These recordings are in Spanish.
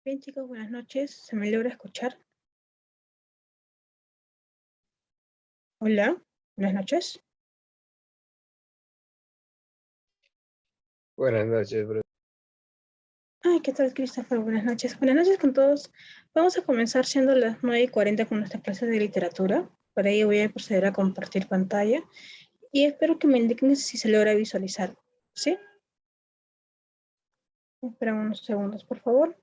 Bien, chicos, buenas noches. ¿Se me logra escuchar? Hola, buenas noches. Buenas noches, bro. Ay, ¿qué tal, Christopher? Buenas noches. Buenas noches con todos. Vamos a comenzar siendo las 9:40 con nuestra clase de literatura. Para ello voy a proceder a compartir pantalla y espero que me indiquen si se logra visualizar. ¿Sí? Esperen unos segundos, por favor.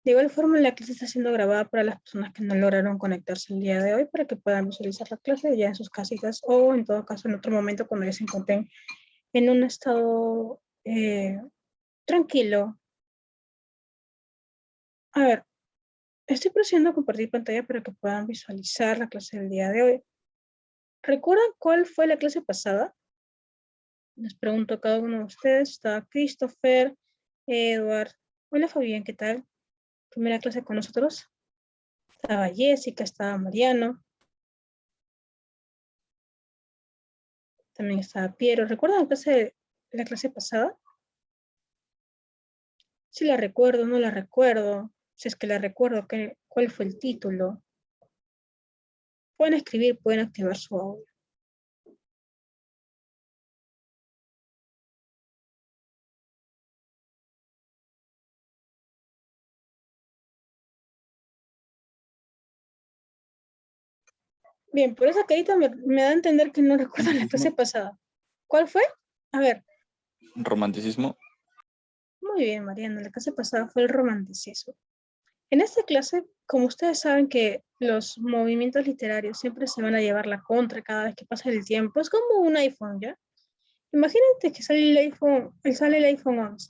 De igual forma, la clase está siendo grabada para las personas que no lograron conectarse el día de hoy para que puedan visualizar la clase ya en sus casitas o en todo caso en otro momento cuando ya se encuentren en un estado tranquilo. A ver, estoy procediendo a compartir pantalla para que puedan visualizar la clase del día de hoy. ¿Recuerdan cuál fue la clase pasada? Les pregunto a cada uno de ustedes. Estaba Christopher, Edward. Hola Fabián, ¿qué tal? Primera clase con nosotros. Estaba Jessica, estaba Mariano. También estaba Piero. ¿Recuerdan la clase pasada? Si la recuerdo, no la recuerdo. Si es que la recuerdo, ¿cuál fue el título? Pueden escribir, pueden activar su audio. Bien, por esa carita me da a entender que no recuerdo la clase pasada. ¿Cuál fue? A ver. Romanticismo. Muy bien, Mariana, la clase pasada fue el romanticismo. En esta clase, como ustedes saben que los movimientos literarios siempre se van a llevar la contra cada vez que pasa el tiempo, es como un iPhone, ¿ya? Imagínate que sale el iPhone 11.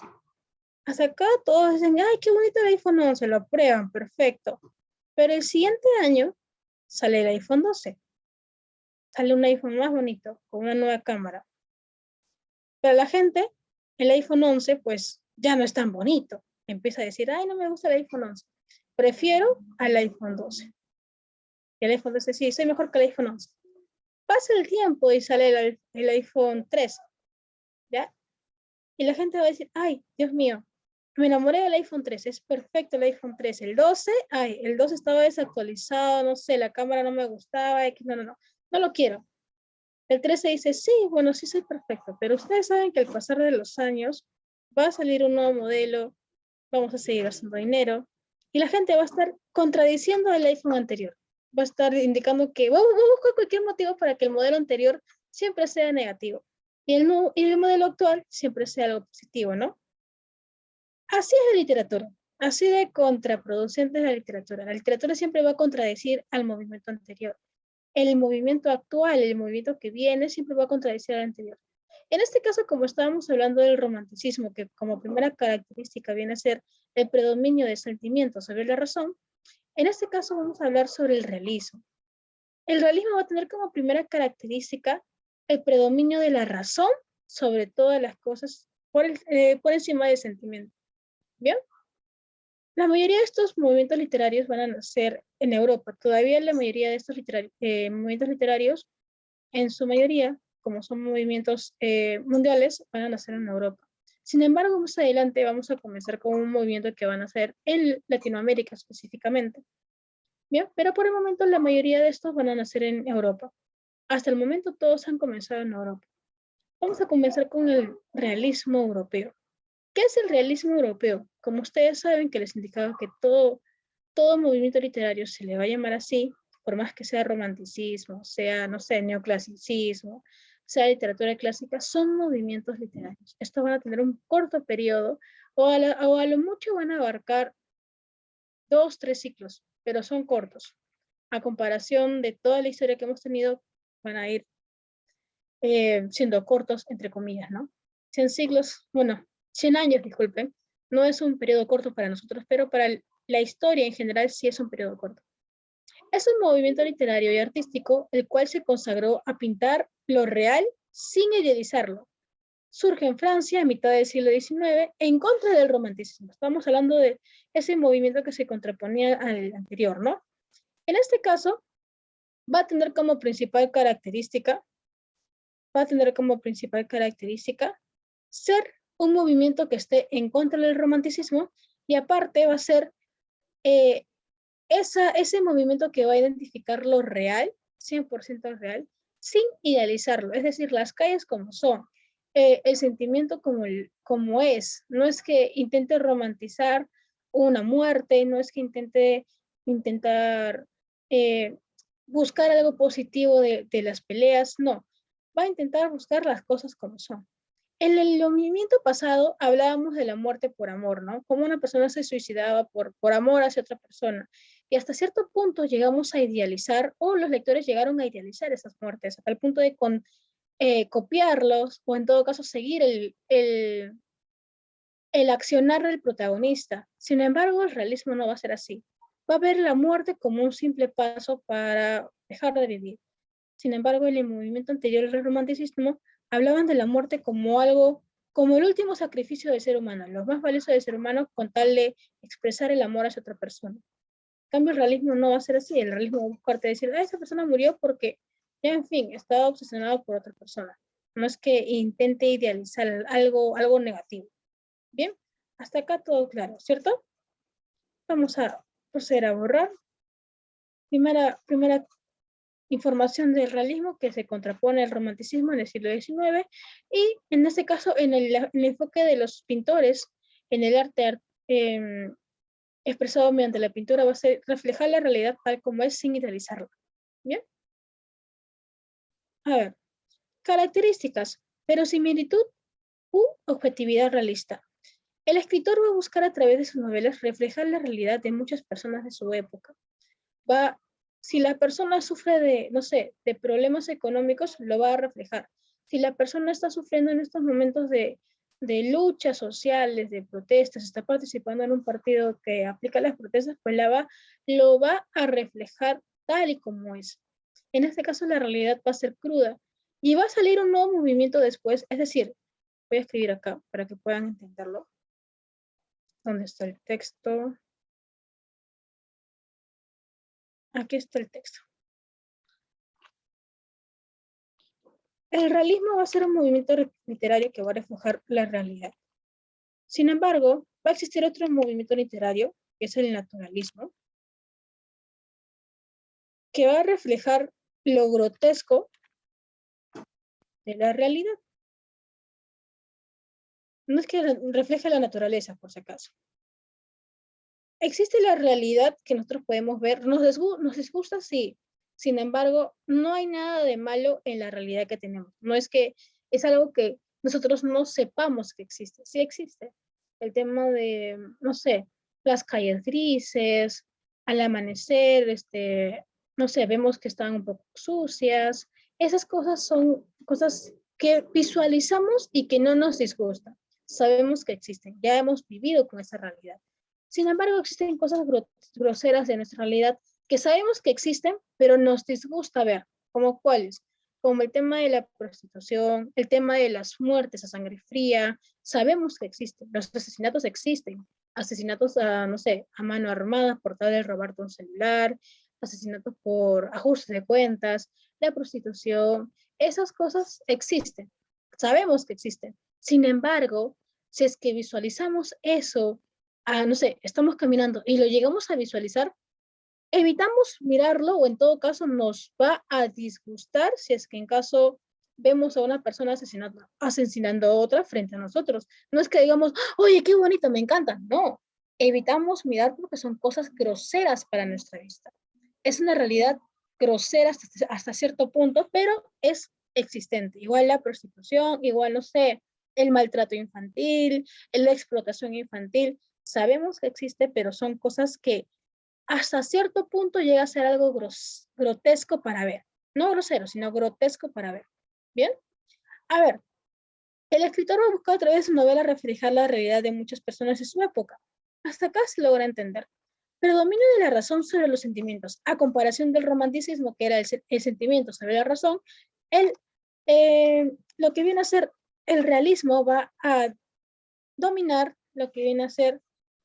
Hasta acá todos dicen, ay, qué bonito el iPhone 11, lo aprueban, perfecto. Pero el siguiente año sale el iPhone 12. Sale un iPhone más bonito, con una nueva cámara. Pero la gente, el iPhone 11, pues ya no es tan bonito. Empieza a decir, ay, no me gusta el iPhone 11. Prefiero al iPhone 12. Y el iPhone 12 sí, soy mejor que el iPhone 11. Pasa el tiempo y sale el iPhone 3, ¿ya? Y la gente va a decir, ay, Dios mío, me enamoré del iPhone 3, es perfecto el iPhone 3. El 12, ay, el 12 estaba desactualizado, no sé, la cámara no me gustaba, no lo quiero. El 13 dice, sí, bueno, sí soy perfecto, pero ustedes saben que al pasar de los años va a salir un nuevo modelo, vamos a seguir haciendo dinero, y la gente va a estar contradiciendo el iPhone anterior. Va a estar indicando que vamos a buscar cualquier motivo para que el modelo anterior siempre sea negativo y el modelo actual siempre sea algo positivo, ¿no? Así es la literatura, así de contraproducente es la literatura. La literatura siempre va a contradecir al movimiento anterior. El movimiento actual, el movimiento que viene, siempre va a contradecir al anterior. En este caso, como estábamos hablando del romanticismo, que como primera característica viene a ser el predominio de sentimientos sobre la razón, en este caso vamos a hablar sobre el realismo. El realismo va a tener como primera característica el predominio de la razón sobre todas las cosas por encima del sentimiento. ¿Bien? La mayoría de estos movimientos literarios van a nacer en Europa. Todavía la mayoría de estos movimientos literarios, en su mayoría, como son movimientos mundiales, van a nacer en Europa. Sin embargo, más adelante vamos a comenzar con un movimiento que van a ser en Latinoamérica específicamente. Bien, pero por el momento la mayoría de estos van a nacer en Europa. Hasta el momento todos han comenzado en Europa. Vamos a comenzar con el realismo europeo. ¿Qué es el realismo europeo? Como ustedes saben que les indicaba que todo movimiento literario se le va a llamar así, por más que sea romanticismo, sea, no sé, neoclasicismo, sea literatura clásica, son movimientos literarios. Estos van a tener un corto periodo o a lo mucho van a abarcar 2, 3 ciclos, pero son cortos. A comparación de toda la historia que hemos tenido, van a ir siendo cortos, entre comillas, ¿no? 100 siglos, bueno, 100 años, disculpen, no es un periodo corto para nosotros, pero para la historia en general sí es un periodo corto. Es un movimiento literario y artístico el cual se consagró a pintar lo real sin idealizarlo. Surge en Francia a mitad del siglo XIX en contra del romanticismo. Estamos hablando de ese movimiento que se contraponía al anterior, ¿no? En este caso, va a tener como principal característica ser un movimiento que esté en contra del romanticismo y aparte va a ser eh, ese movimiento que va a identificar lo real, 100% real, sin idealizarlo, es decir, las calles como son, el sentimiento como es, no es que intente romantizar una muerte, no es que intente intentar eh, buscar algo positivo de las peleas, no, va a intentar buscar las cosas como son. En el movimiento pasado hablábamos de la muerte por amor, ¿no? Como una persona se suicidaba por amor hacia otra persona. Y hasta cierto punto llegamos a idealizar, o los lectores llegaron a idealizar esas muertes, hasta el punto de copiarlos, o en todo caso seguir el accionar del protagonista. Sin embargo, el realismo no va a ser así. Va a ver la muerte como un simple paso para dejar de vivir. Sin embargo, en el movimiento anterior al romanticismo, hablaban de la muerte como algo, como el último sacrificio del ser humano, lo más valioso del ser humano con tal de expresar el amor hacia otra persona. En cambio, el realismo no va a ser así. El realismo va a buscarte decir, esa persona murió porque, ya en fin, estaba obsesionado por otra persona. No es que intente idealizar algo negativo. Bien, hasta acá todo claro, ¿cierto? Vamos a proceder a borrar. Primera información del realismo que se contrapone al romanticismo en el siglo XIX y en este caso en el enfoque de los pintores en el arte expresado mediante la pintura va a ser reflejar la realidad tal como es sin idealizarla. ¿Bien? A ver, características, verosimilitud u objetividad realista. El escritor va a buscar a través de sus novelas reflejar la realidad de muchas personas de su época. Si la persona sufre de, no sé, de problemas económicos, lo va a reflejar. Si la persona está sufriendo en estos momentos de luchas sociales, de protestas, está participando en un partido que aplica las protestas, pues lo va a reflejar tal y como es. En este caso, la realidad va a ser cruda y va a salir un nuevo movimiento después, es decir, voy a escribir acá para que puedan entenderlo. ¿Dónde está el texto? Aquí está el texto. El realismo va a ser un movimiento literario que va a reflejar la realidad. Sin embargo, va a existir otro movimiento literario, que es el naturalismo, que va a reflejar lo grotesco de la realidad. No es que refleje la naturaleza, por si acaso. Existe la realidad que nosotros podemos ver, nos disgusta, sí. Sin embargo, no hay nada de malo en la realidad que tenemos. No es que es algo que nosotros no sepamos que existe. Sí existe. El tema de, no sé, las calles grises, al amanecer, no sé, vemos que están un poco sucias. Esas cosas son cosas que visualizamos y que no nos disgustan. Sabemos que existen. Ya hemos vivido con esa realidad. Sin embargo, existen cosas groseras de nuestra realidad que sabemos que existen, pero nos disgusta ver, como cuáles, como el tema de la prostitución, el tema de las muertes a sangre fría, sabemos que existen, los asesinatos existen, asesinatos a, no sé, a mano armada por tal de robarte un celular, asesinatos por ajuste de cuentas, la prostitución, esas cosas existen, sabemos que existen. Sin embargo, si es que visualizamos eso, no sé, estamos caminando y lo llegamos a visualizar, evitamos mirarlo o en todo caso nos va a disgustar si es que en caso vemos a una persona asesinando a otra frente a nosotros. No es que digamos, oye, qué bonito, me encanta. No, evitamos mirar porque son cosas groseras para nuestra vista. Es una realidad grosera hasta cierto punto, pero es existente. Igual la prostitución, igual, no sé, el maltrato infantil, la explotación infantil. Sabemos que existe, pero son cosas que hasta cierto punto llega a ser algo grotesco para ver. No grosero, sino grotesco para ver. ¿Bien? A ver, el escritor va a buscar a través de su novela reflejar la realidad de muchas personas de su época. Hasta acá se logra entender. Predominio de la razón sobre los sentimientos, a comparación del romanticismo, que era el sentimiento sobre la razón, lo que viene a ser el realismo va a dominar lo que viene a ser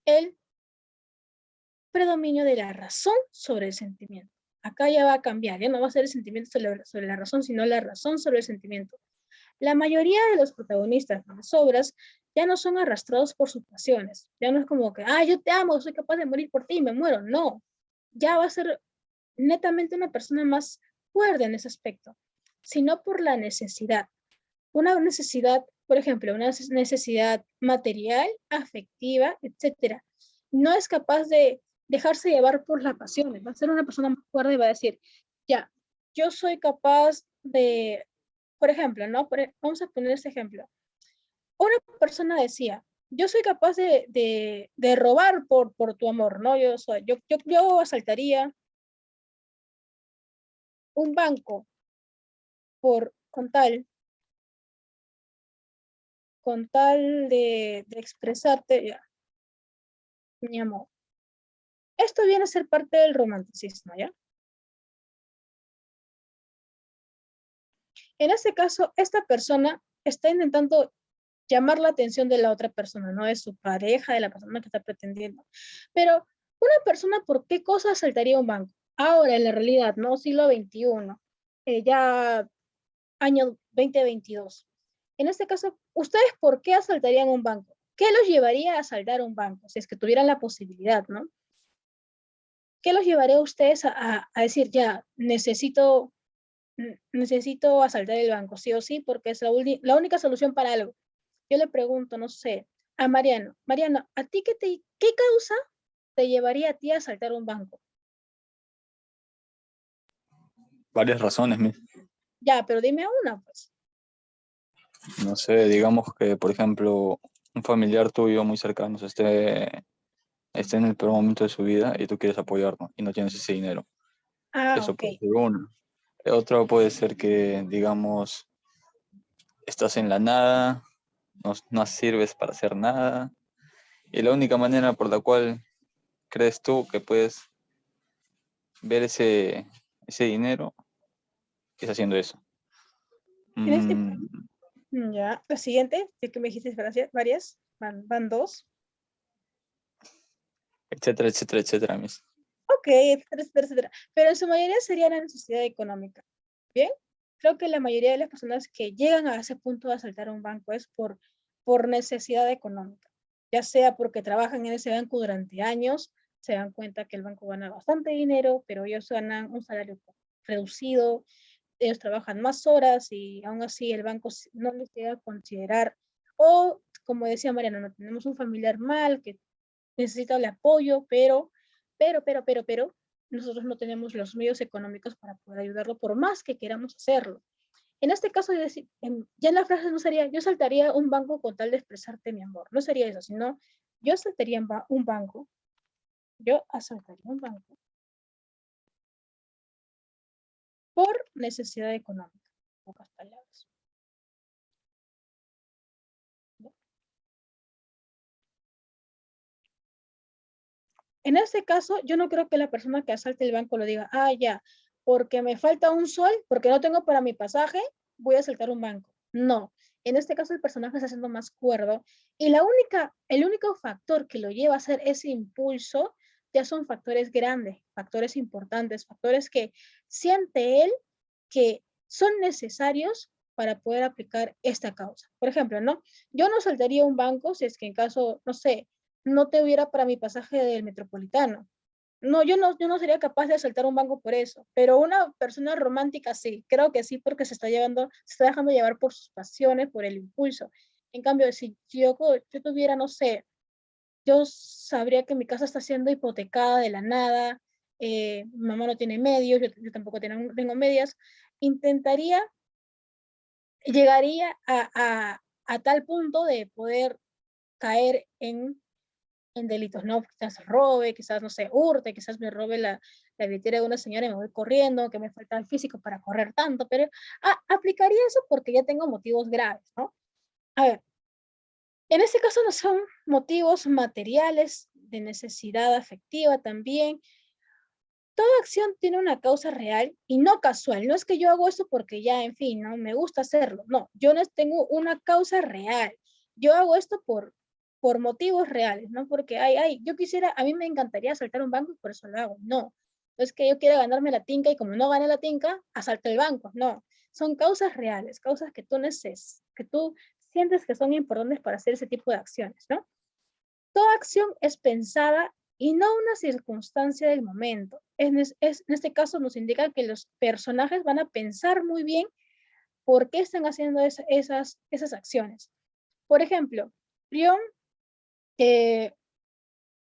el predominio de la razón sobre el sentimiento. Acá ya va a cambiar, ya no va a ser el sentimiento sobre la razón, sino la razón sobre el sentimiento. La mayoría de los protagonistas de las obras ya no son arrastrados por sus pasiones. Ya no es como que, ah, yo te amo, soy capaz de morir por ti y me muero. No, ya va a ser netamente una persona más cuerda en ese aspecto, sino por la necesidad. Una necesidad, por ejemplo, una necesidad material, afectiva, etcétera. No es capaz de dejarse llevar por las pasiones. Va a ser una persona más cuerda y va a decir, ya, yo soy capaz de, por ejemplo, ¿no? Vamos a poner este ejemplo. Una persona decía, yo soy capaz de robar por tu amor, ¿no? Yo asaltaría un banco con tal de expresarte, ya, mi amor. Esto viene a ser parte del romanticismo, ¿ya? En este caso, esta persona está intentando llamar la atención de la otra persona, no de su pareja, de la persona que está pretendiendo. Pero una persona, ¿por qué cosa asaltaría un banco? Ahora, en la realidad, ¿no? Siglo XXI, ya año 2022. En este caso, ¿ustedes por qué asaltarían un banco? ¿Qué los llevaría a asaltar un banco? Si es que tuvieran la posibilidad, ¿no? ¿Qué los llevaría a ustedes a decir, ya, necesito asaltar el banco, sí o sí, porque es la única solución para algo? Yo le pregunto, no sé, a Mariano, Mariano, ¿a ti qué causa te llevaría a ti a asaltar un banco? Varias razones, Ya, pero dime una, pues. no sé, digamos que, por ejemplo, un familiar tuyo muy cercano esté en el peor momento de su vida y tú quieres apoyarlo y no tienes ese dinero. Ah, Eso ok. puede ser uno. Otro puede ser que, digamos, estás en la nada, no sirves para hacer nada, y la única manera por la cual crees tú que puedes ver ese dinero es haciendo eso. En este, Mm, ya, la siguiente, ya que me dijiste varias, van dos. etcétera, etcétera, etcétera, Ok, etcétera, etcétera, etcétera. Pero en su mayoría sería la necesidad económica. Bien, creo que la mayoría de las personas que llegan a ese punto de asaltar un banco es por necesidad económica, ya sea porque trabajan en ese banco durante años, se dan cuenta que el banco gana bastante dinero, pero ellos ganan un salario reducido, ellos trabajan más horas y aún así el banco no les llega a considerar, o como decía Mariana, no tenemos un familiar mal que necesita el apoyo, pero, nosotros no tenemos los medios económicos para poder ayudarlo por más que queramos hacerlo. En este caso, ya en la frase no sería, yo saltaría un banco con tal de expresarte mi amor. No sería eso, sino yo asaltaría un banco, yo asaltaría un banco por necesidad económica. Pocas palabras. En este caso, yo no creo que la persona que asalte el banco lo diga, ah, ya, porque me falta un sol, porque no tengo para mi pasaje, voy a asaltar un banco. No, en este caso el personaje está siendo más cuerdo y el único factor que lo lleva a hacer ese impulso ya son factores grandes, factores importantes, factores que siente él que son necesarios para poder aplicar esta causa. Por ejemplo, ¿no? Yo no saltaría un banco si es que en caso, no sé, no te hubiera para mi pasaje del metropolitano. No, yo no sería capaz de asaltar un banco por eso, pero una persona romántica sí, creo que sí, porque se está dejando llevar por sus pasiones, por el impulso. En cambio, si yo tuviera, no sé, yo sabría que mi casa está siendo hipotecada de la nada, mi mamá no tiene medios, yo tampoco tengo medias, intentaría, llegaría a tal punto de poder caer en delitos, ¿no? Quizás robe, quizás, no sé, hurte, quizás me robe la billetera de una señora y me voy corriendo, que me falta el físico para correr tanto, pero aplicaría eso porque ya tengo motivos graves, ¿no? A ver, en este caso no son motivos materiales de necesidad afectiva también. Toda acción tiene una causa real y no casual. No es que yo hago esto porque ya, en fin, no me gusta hacerlo. No, yo no tengo una causa real. Yo hago esto por motivos reales, no porque, yo quisiera, a mí me encantaría asaltar un banco y por eso lo hago. No, no es que yo quiera ganarme la tinca y como no gané la tinca, asalto el banco. No, son causas reales, causas que que tú sientes que son importantes para hacer ese tipo de acciones, ¿no? Toda acción es pensada y no una circunstancia del momento. En este caso nos indica que los personajes van a pensar muy bien por qué están haciendo esas acciones. Por ejemplo, Prion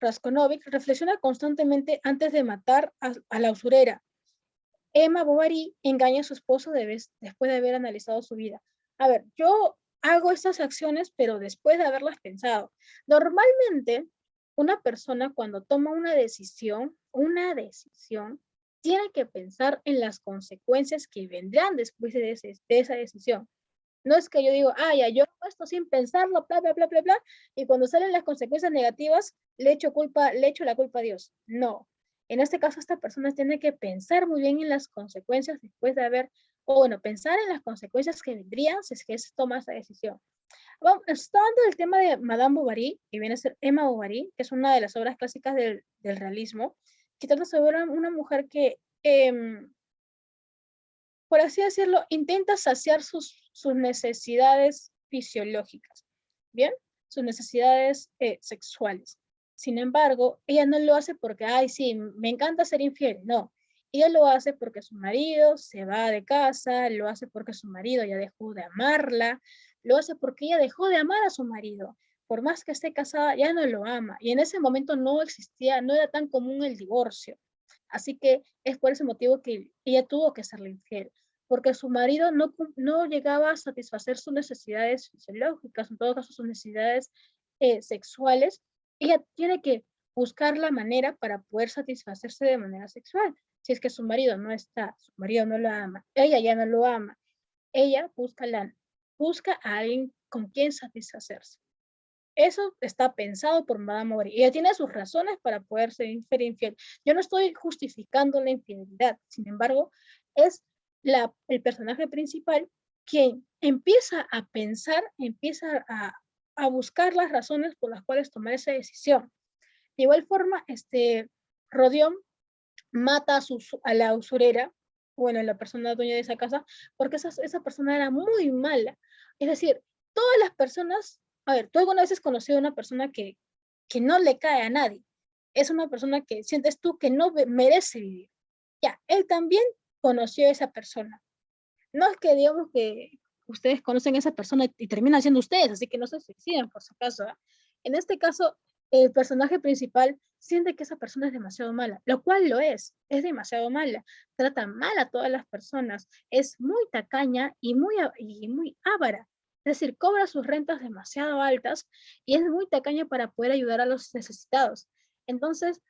Raskolnikov reflexiona constantemente antes de matar a la usurera. Emma Bovary engaña a su esposo después de haber analizado su vida. A ver, yo hago estas acciones, pero después de haberlas pensado. Normalmente, una persona cuando toma una decisión, tiene que pensar en las consecuencias que vendrán después de esa decisión. No es que yo digo, ya, yo hago esto sin pensarlo, bla, bla, bla, bla, bla, y cuando salen las consecuencias negativas, le echo la culpa a Dios. No. En este caso, esta persona tiene que pensar muy bien en las consecuencias después de pensar en las consecuencias que vendrían si es que se toma esa decisión. Vamos, está dando el tema de Madame Bovary, que viene a ser Emma Bovary, que es una de las obras clásicas del realismo, que trata sobre una mujer que por así decirlo, intenta saciar sus necesidades fisiológicas, ¿bien? Sus necesidades sexuales. Sin embargo, ella no lo hace porque, ay, sí, me encanta ser infiel. No, ella lo hace porque su marido se va de casa, lo hace porque su marido ya dejó de amarla, lo hace porque ella dejó de amar a su marido. Por más que esté casada, ya no lo ama. Y en ese momento no existía, no era tan común el divorcio. Así que es por ese motivo que ella tuvo que serle infiel, porque su marido no llegaba a satisfacer sus necesidades fisiológicas, en todo caso sus necesidades sexuales. Ella tiene que buscar la manera para poder satisfacerse de manera sexual. Si es que su marido no está, su marido no la ama, ella ya no lo ama, ella busca a alguien con quien satisfacerse. Eso está pensado por Madame Bovary. Ella tiene sus razones para poder ser infiel. Yo no estoy justificando la infidelidad. Sin embargo, es el personaje principal quien empieza a pensar, empieza a buscar las razones por las cuales tomar esa decisión. De igual forma, Rodion mata a la usurera, bueno, la persona dueña de esa casa, porque esa persona era muy mala. Es decir, todas las personas, a ver, tú alguna vez has conocido a una persona que no le cae a nadie. Es una persona que sientes tú que no merece vivir. Ya, él también conoció a esa persona. No es que digamos que ustedes conocen a esa persona y terminan siendo ustedes, así que no se suicidan por si acaso. ¿Eh? En este caso, el personaje principal siente que esa persona es demasiado mala, lo cual lo es demasiado mala, trata mal a todas las personas, es muy tacaña y muy avara, es decir, cobra sus rentas demasiado altas y es muy tacaña para poder ayudar a los necesitados. Entonces,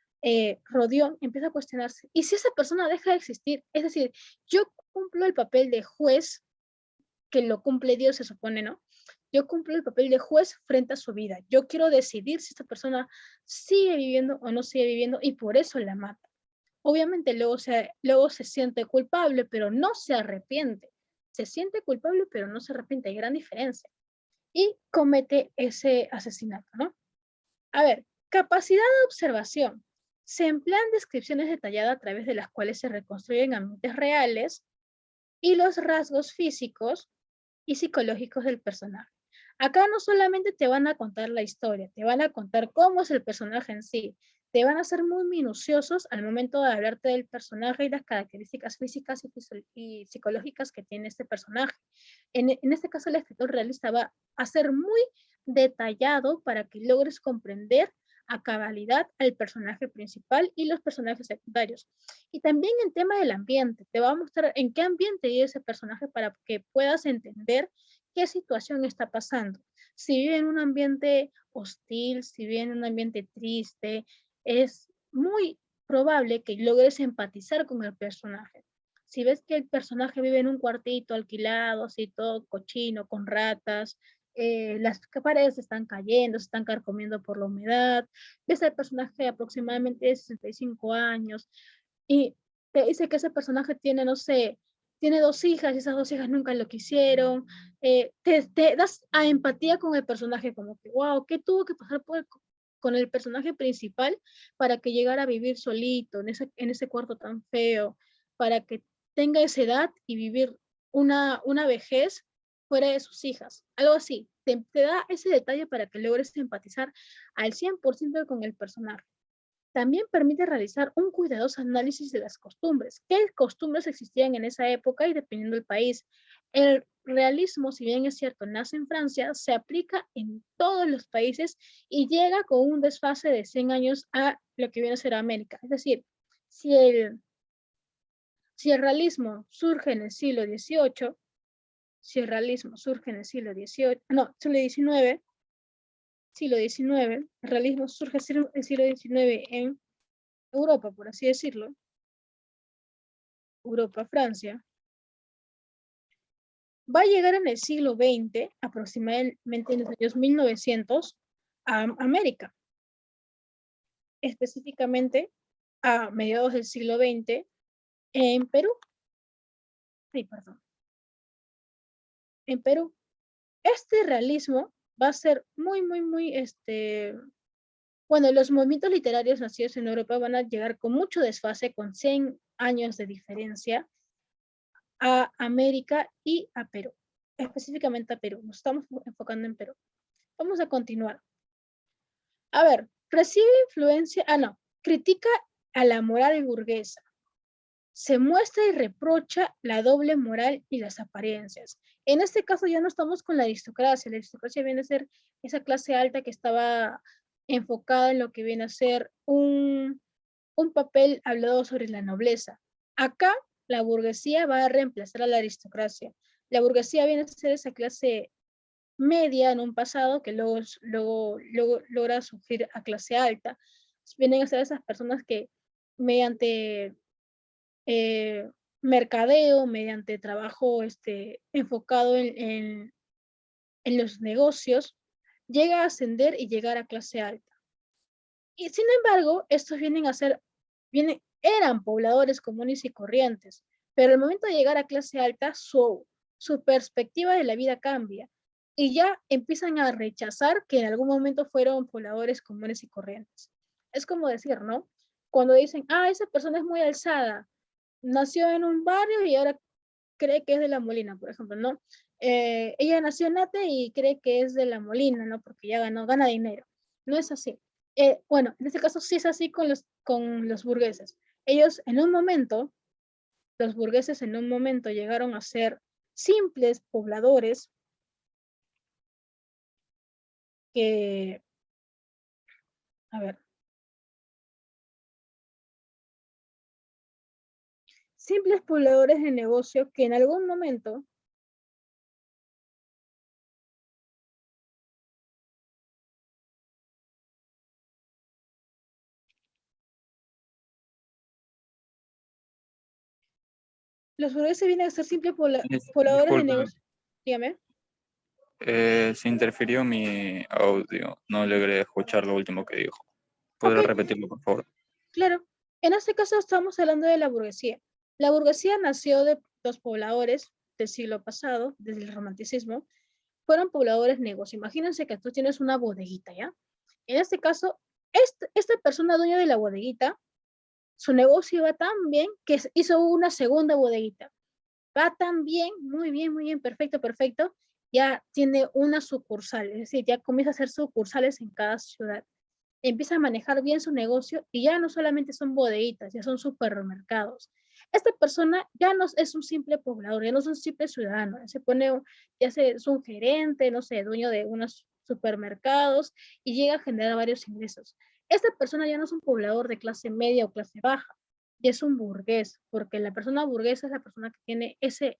Rodión empieza a cuestionarse, ¿y si esa persona deja de existir? Es decir, yo cumplo el papel de juez, que lo cumple Dios, se supone, ¿no? Yo cumplo el papel de juez frente a su vida. Yo quiero decidir si esta persona sigue viviendo o no sigue viviendo y por eso la mata. Obviamente luego se siente culpable, pero no se arrepiente. Se siente culpable, pero no se arrepiente. Hay gran diferencia. Y comete ese asesinato, ¿no? A ver, capacidad de observación. Se emplean descripciones detalladas a través de las cuales se reconstruyen ambientes reales y los rasgos físicos y psicológicos del personaje. Acá no solamente te van a contar la historia, te van a contar cómo es el personaje en sí, te van a ser muy minuciosos al momento de hablarte del personaje y las características físicas y psicológicas que tiene este personaje. En este caso, el escritor realista va a ser muy detallado para que logres comprender a cabalidad al personaje principal y los personajes secundarios. Y también el tema del ambiente, te va a mostrar en qué ambiente vive ese personaje para que puedas entender qué situación está pasando. Si vive en un ambiente hostil, si vive en un ambiente triste, es muy probable que logres empatizar con el personaje. Si ves que el personaje vive en un cuartito alquilado, así todo cochino, con ratas, las paredes se están cayendo, se están carcomiendo por la humedad, ves al personaje aproximadamente de 65 años y te dice que ese personaje tiene, no sé, tiene 2 hijas y esas 2 hijas nunca lo quisieron, te das a empatía con el personaje, como que, wow, ¿qué tuvo que pasar con el personaje principal para que llegara a vivir solito en ese cuarto tan feo, para que tenga esa edad y vivir una vejez fuera de sus hijas, algo así. Te da ese detalle para que logres empatizar al 100% con el personaje. También permite realizar un cuidadoso análisis de las costumbres. ¿Qué costumbres existían en esa época y dependiendo del país? El realismo, si bien es cierto, nace en Francia, se aplica en todos los países y llega con un desfase de 100 años a lo que viene a ser América. Es decir, si si el realismo surge en el siglo XVIII, si el realismo surge en el siglo XVIII, no, siglo XIX, el realismo surge en el siglo XIX en Europa, por así decirlo, Europa, Francia, va a llegar en el siglo XX, aproximadamente en los años 1900, a América, específicamente a mediados del siglo XX en Perú. Sí, perdón, en Perú. Este realismo va a ser muy, bueno, los movimientos literarios nacidos en Europa van a llegar con mucho desfase, con 100 años de diferencia, a América y a Perú, específicamente a Perú. Nos estamos enfocando en Perú. Vamos a continuar. A ver, recibe influencia, no, critica a la moral burguesa. Se muestra y reprocha la doble moral y las apariencias. En este caso ya no estamos con la aristocracia viene a ser esa clase alta que estaba enfocada en lo que viene a ser un papel hablado sobre la nobleza. Acá la burguesía va a reemplazar a la aristocracia. La burguesía viene a ser esa clase media en un pasado que luego logra surgir a clase alta. Vienen a ser esas personas que mediante mercadeo, mediante trabajo enfocado en los negocios, llega a ascender y llegar a clase alta. Y sin embargo, estos eran pobladores comunes y corrientes, pero al momento de llegar a clase alta, su perspectiva de la vida cambia y ya empiezan a rechazar que en algún momento fueron pobladores comunes y corrientes. Es como decir, ¿no? Cuando dicen, esa persona es muy alzada, nació en un barrio y ahora cree que es de La Molina, por ejemplo, ¿no? Ella nació en Ate y cree que es de La Molina, ¿no? Porque ya gana dinero. No es así. Bueno, en este caso sí es así con los burgueses. Ellos en un momento, los burgueses en un momento llegaron a ser simples pobladores que, a ver, simples pobladores de negocio que en algún momento los burgueses vienen a ser simples pobladores de Disculpe, negocio. Dígame. se interfirió mi audio. No logré escuchar lo último que dijo. Ok, ¿Podrá repetirlo, por favor? claro, en este caso estamos hablando de la burguesía. La burguesía nació de los pobladores del siglo pasado, desde el romanticismo, fueron pobladores negros. Imagínense que tú tienes una bodeguita, ¿ya? En este caso, esta persona dueña de la bodeguita, su negocio iba tan bien que hizo una segunda bodeguita. Va tan bien, muy bien, perfecto, perfecto. Ya tiene una sucursal, es decir, ya comienza a hacer sucursales en cada ciudad, empieza a manejar bien su negocio y ya no solamente son bodeguitas, ya son supermercados. Esta persona ya no es un simple poblador, ya no es un simple ciudadano, es un gerente, no sé, dueño de unos supermercados y llega a generar varios ingresos. Esta persona ya no es un poblador de clase media o clase baja, ya es un burgués, porque la persona burguesa es la persona que tiene ese,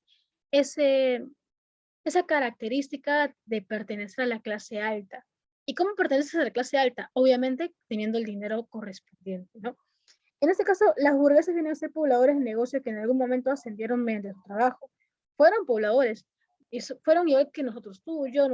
esa característica de pertenecer a la clase alta. ¿Y cómo perteneces a la clase alta? Obviamente teniendo el dinero correspondiente, ¿no? En este caso, las burguesas vienen a ser pobladores de negocio que en algún momento ascendieron mediante su trabajo. Fueron pobladores, fueron igual que nosotros, tú, yo,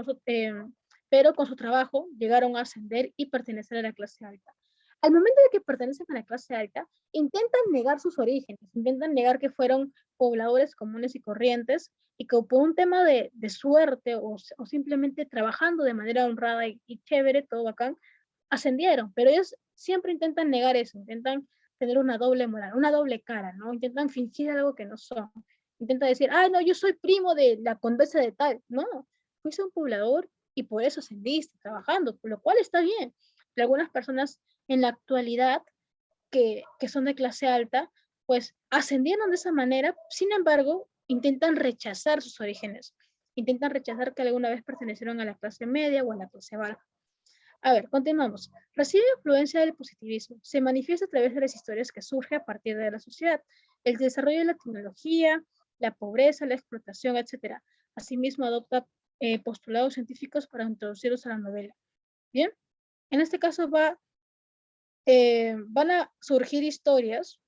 pero con su trabajo llegaron a ascender y pertenecer a la clase alta. Al momento de que pertenecen a la clase alta, intentan negar sus orígenes, intentan negar que fueron pobladores comunes y corrientes y que por un tema de suerte o simplemente trabajando de manera honrada y chévere, todo bacán, ascendieron, pero ellos siempre intentan negar eso, intentan tener una doble moral, una doble cara, ¿no? Intentan fingir algo que no son. intenta decir, ay, no, yo soy primo de la condesa de tal. No, fuiste un poblador y por eso ascendiste trabajando, por lo cual está bien. Pero algunas personas en la actualidad que son de clase alta, pues ascendieron de esa manera, sin embargo, intentan rechazar sus orígenes, intentan rechazar que alguna vez pertenecieron a la clase media o a la clase baja. A ver, continuamos. Recibe influencia del positivismo. Se manifiesta a través de las historias que surge a partir de la sociedad, el desarrollo de la tecnología, la pobreza, la explotación, etc. Asimismo, adopta postulados científicos para introducirlos a la novela. Bien, en este caso van a surgir historias,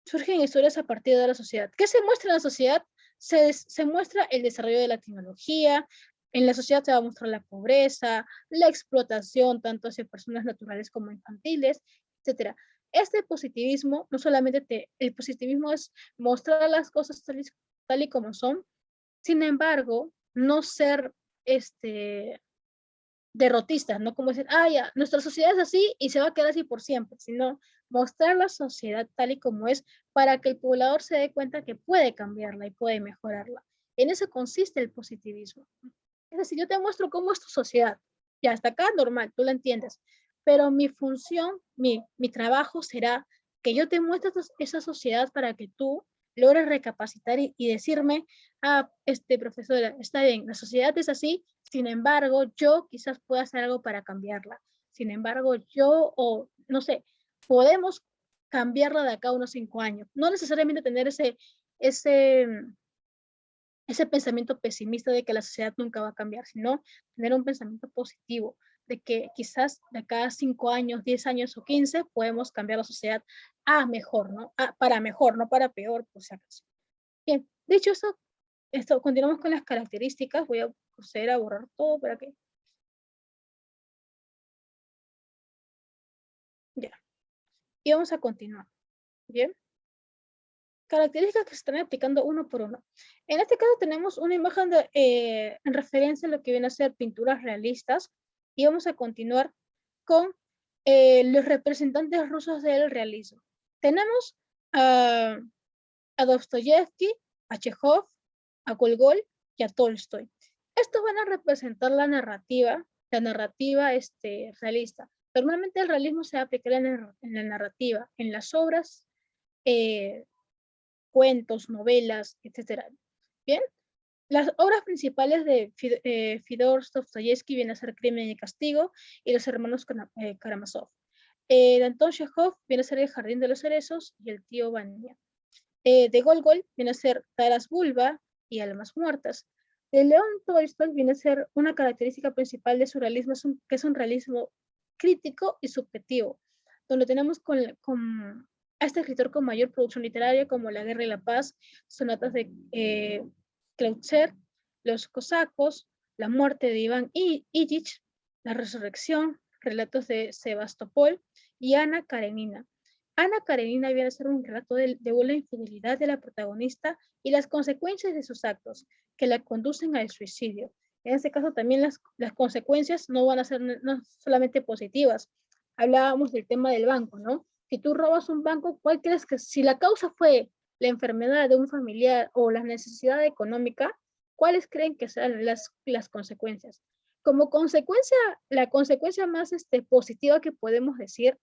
surgen historias a partir de la sociedad. ¿Qué se muestra en la sociedad? Se muestra el desarrollo de la tecnología, en la sociedad se va a mostrar la pobreza, la explotación, tanto hacia personas naturales como infantiles, etc. Este positivismo, no solamente el positivismo es mostrar las cosas tal y como son, sin embargo, no ser derrotistas, no como decir, ah, ya, nuestra sociedad es así y se va a quedar así por siempre, sino mostrar la sociedad tal y como es para que el poblador se dé cuenta que puede cambiarla y puede mejorarla. En eso consiste el positivismo. Es decir, yo te muestro cómo es tu sociedad. Ya, hasta acá normal, tú la entiendes. Pero mi función, mi trabajo será que yo te muestre esa sociedad para que tú logres recapacitar y decirme, ah, profesora, está bien, la sociedad es así, sin embargo, yo quizás pueda hacer algo para cambiarla. Sin embargo, yo, o no sé, podemos cambiarla de acá a unos 5 años. No necesariamente tener ese, ese pensamiento pesimista de que la sociedad nunca va a cambiar, sino tener un pensamiento positivo de que quizás de acá a 5 años, 10 años o 15 podemos cambiar la sociedad a mejor, ¿no? Para mejor, no para peor, por si acaso. Bien, dicho esto, continuamos con las características. Voy a proceder a borrar todo para que... Ya. Y vamos a continuar. Bien. Características que se están aplicando uno por uno. En este caso tenemos una imagen en referencia a lo que viene a ser pinturas realistas y vamos a continuar con los representantes rusos del realismo. Tenemos a Dostoyevsky, a Chekhov, a Gogol y a Tolstoy. Estos van a representar la narrativa realista. Normalmente el realismo se va a aplicar en la narrativa, en las obras cuentos, novelas, etcétera. Bien, las obras principales de Fyodor Dostoyevsky vienen a ser Crimen y Castigo y Los Hermanos Karamazov. De Anton Chekhov viene a ser El Jardín de los Cerezos y El Tío Vanya. De Gogol viene a ser Taras Bulba y Almas Muertas. De León Tolstoy viene a ser una característica principal de su realismo, que es un realismo crítico y subjetivo, donde tenemos a este escritor con mayor producción literaria como La Guerra y la Paz, sonatas de Kreutzer, Los Cosacos, La muerte de Iván Ilich, La resurrección, relatos de Sebastopol y Ana Karenina. Ana Karenina viene a ser un relato de una infidelidad de la protagonista y las consecuencias de sus actos que la conducen al suicidio. En este caso también las consecuencias no van a ser no solamente positivas. Hablábamos del tema del banco, ¿no? Si tú robas un banco, ¿cuál crees que si la causa fue la enfermedad de un familiar o la necesidad económica, cuáles creen que serán las consecuencias? Como consecuencia, la consecuencia más positiva que podemos decir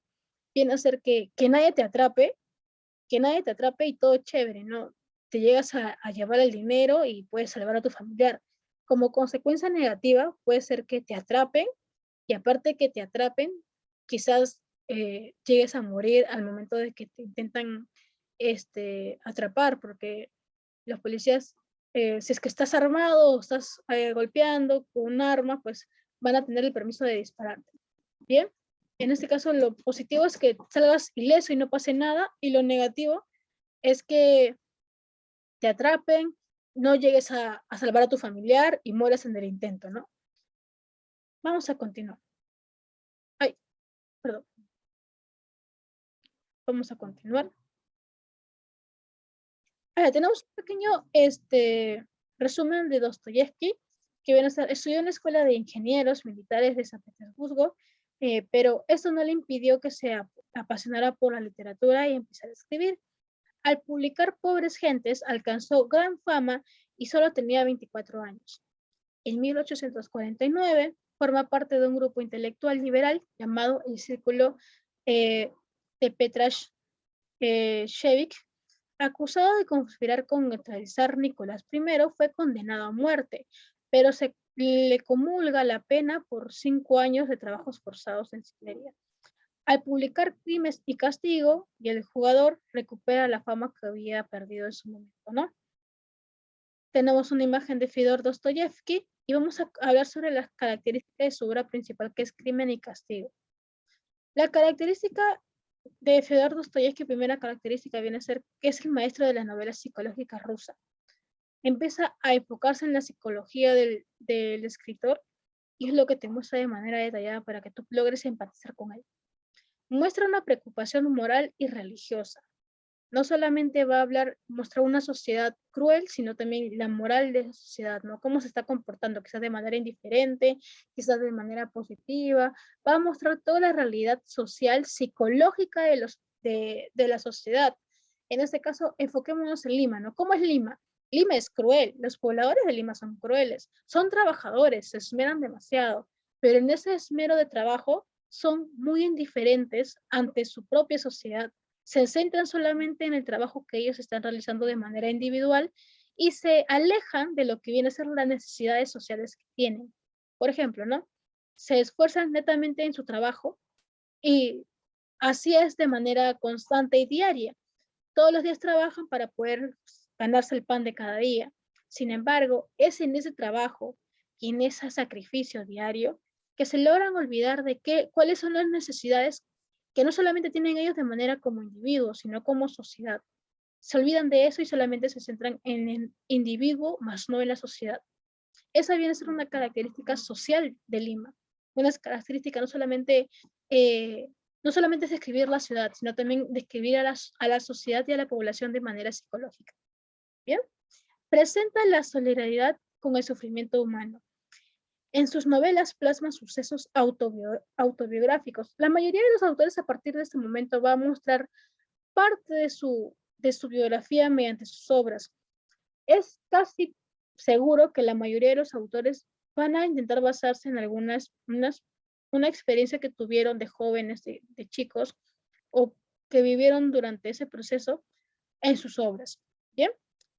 viene a ser que nadie te atrape, y todo chévere, ¿no? Te llegas a llevar el dinero y puedes salvar a tu familiar. Como consecuencia negativa puede ser que te atrapen y aparte que te atrapen, quizás llegues a morir al momento de que te intentan atrapar, porque los policías, si es que estás armado o estás golpeando con un arma, pues van a tener el permiso de dispararte. Bien, en este caso lo positivo es que salgas ileso y no pase nada, y lo negativo es que te atrapen, no llegues a salvar a tu familiar y mueras en el intento, ¿no? Vamos a continuar. Ay, perdón. Vamos a continuar. Tenemos un pequeño resumen de Dostoyevsky, que viene a ser, estudió en la Escuela de Ingenieros Militares de San Petersburgo, pero esto no le impidió que se apasionara por la literatura y empezara a escribir. Al publicar Pobres Gentes, alcanzó gran fama y solo tenía 24 años. En 1849 forma parte de un grupo intelectual liberal llamado el Círculo de Petrashevich. Acusado de conspirar con el zar Nicolás I, fue condenado a muerte, pero se le comulga la pena por 5 años de trabajos forzados en Siberia. Al publicar Crímenes y Castigo, y el jugador recupera la fama que había perdido en su momento, ¿no? Tenemos una imagen de Fyodor Dostoyevsky y vamos a hablar sobre las características de su obra principal, que es Crimen y Castigo. La característica de Fyodor Dostoyevsky, primera característica, viene a ser que es el maestro de las novelas psicológicas rusas. Empieza a enfocarse en la psicología del escritor y es lo que te muestra de manera detallada para que tú logres empatizar con él. Muestra una preocupación moral y religiosa. No solamente va a mostrar una sociedad cruel, sino también la moral de la sociedad, ¿no? Cómo se está comportando, quizás de manera indiferente, quizás de manera positiva. Va a mostrar toda la realidad social, psicológica de la sociedad. En este caso, enfoquémonos en Lima, ¿no? ¿Cómo es Lima? Lima es cruel, los pobladores de Lima son crueles, son trabajadores, se esmeran demasiado, pero en ese esmero de trabajo son muy indiferentes ante su propia sociedad, se centran solamente en el trabajo que ellos están realizando de manera individual y se alejan de lo que viene a ser las necesidades sociales que tienen. Por ejemplo, ¿no? Se esfuerzan netamente en su trabajo y así es de manera constante y diaria. Todos los días trabajan para poder ganarse el pan de cada día. Sin embargo, es en ese trabajo y en ese sacrificio diario que se logran olvidar de cuáles son las necesidades que no solamente tienen ellos de manera como individuos, sino como sociedad. Se olvidan de eso y solamente se centran en el individuo, más no en la sociedad. Esa viene a ser una característica social de Lima. Una característica no solamente es describir la ciudad, sino también describir a la sociedad y a la población de manera psicológica. ¿Bien? Presenta la solidaridad con el sufrimiento humano. En sus novelas plasma sucesos autobiográficos. La mayoría de los autores a partir de este momento va a mostrar parte de su biografía mediante sus obras. Es casi seguro que la mayoría de los autores van a intentar basarse en una experiencia que tuvieron de jóvenes, de chicos, o que vivieron durante ese proceso en sus obras. ¿Bien?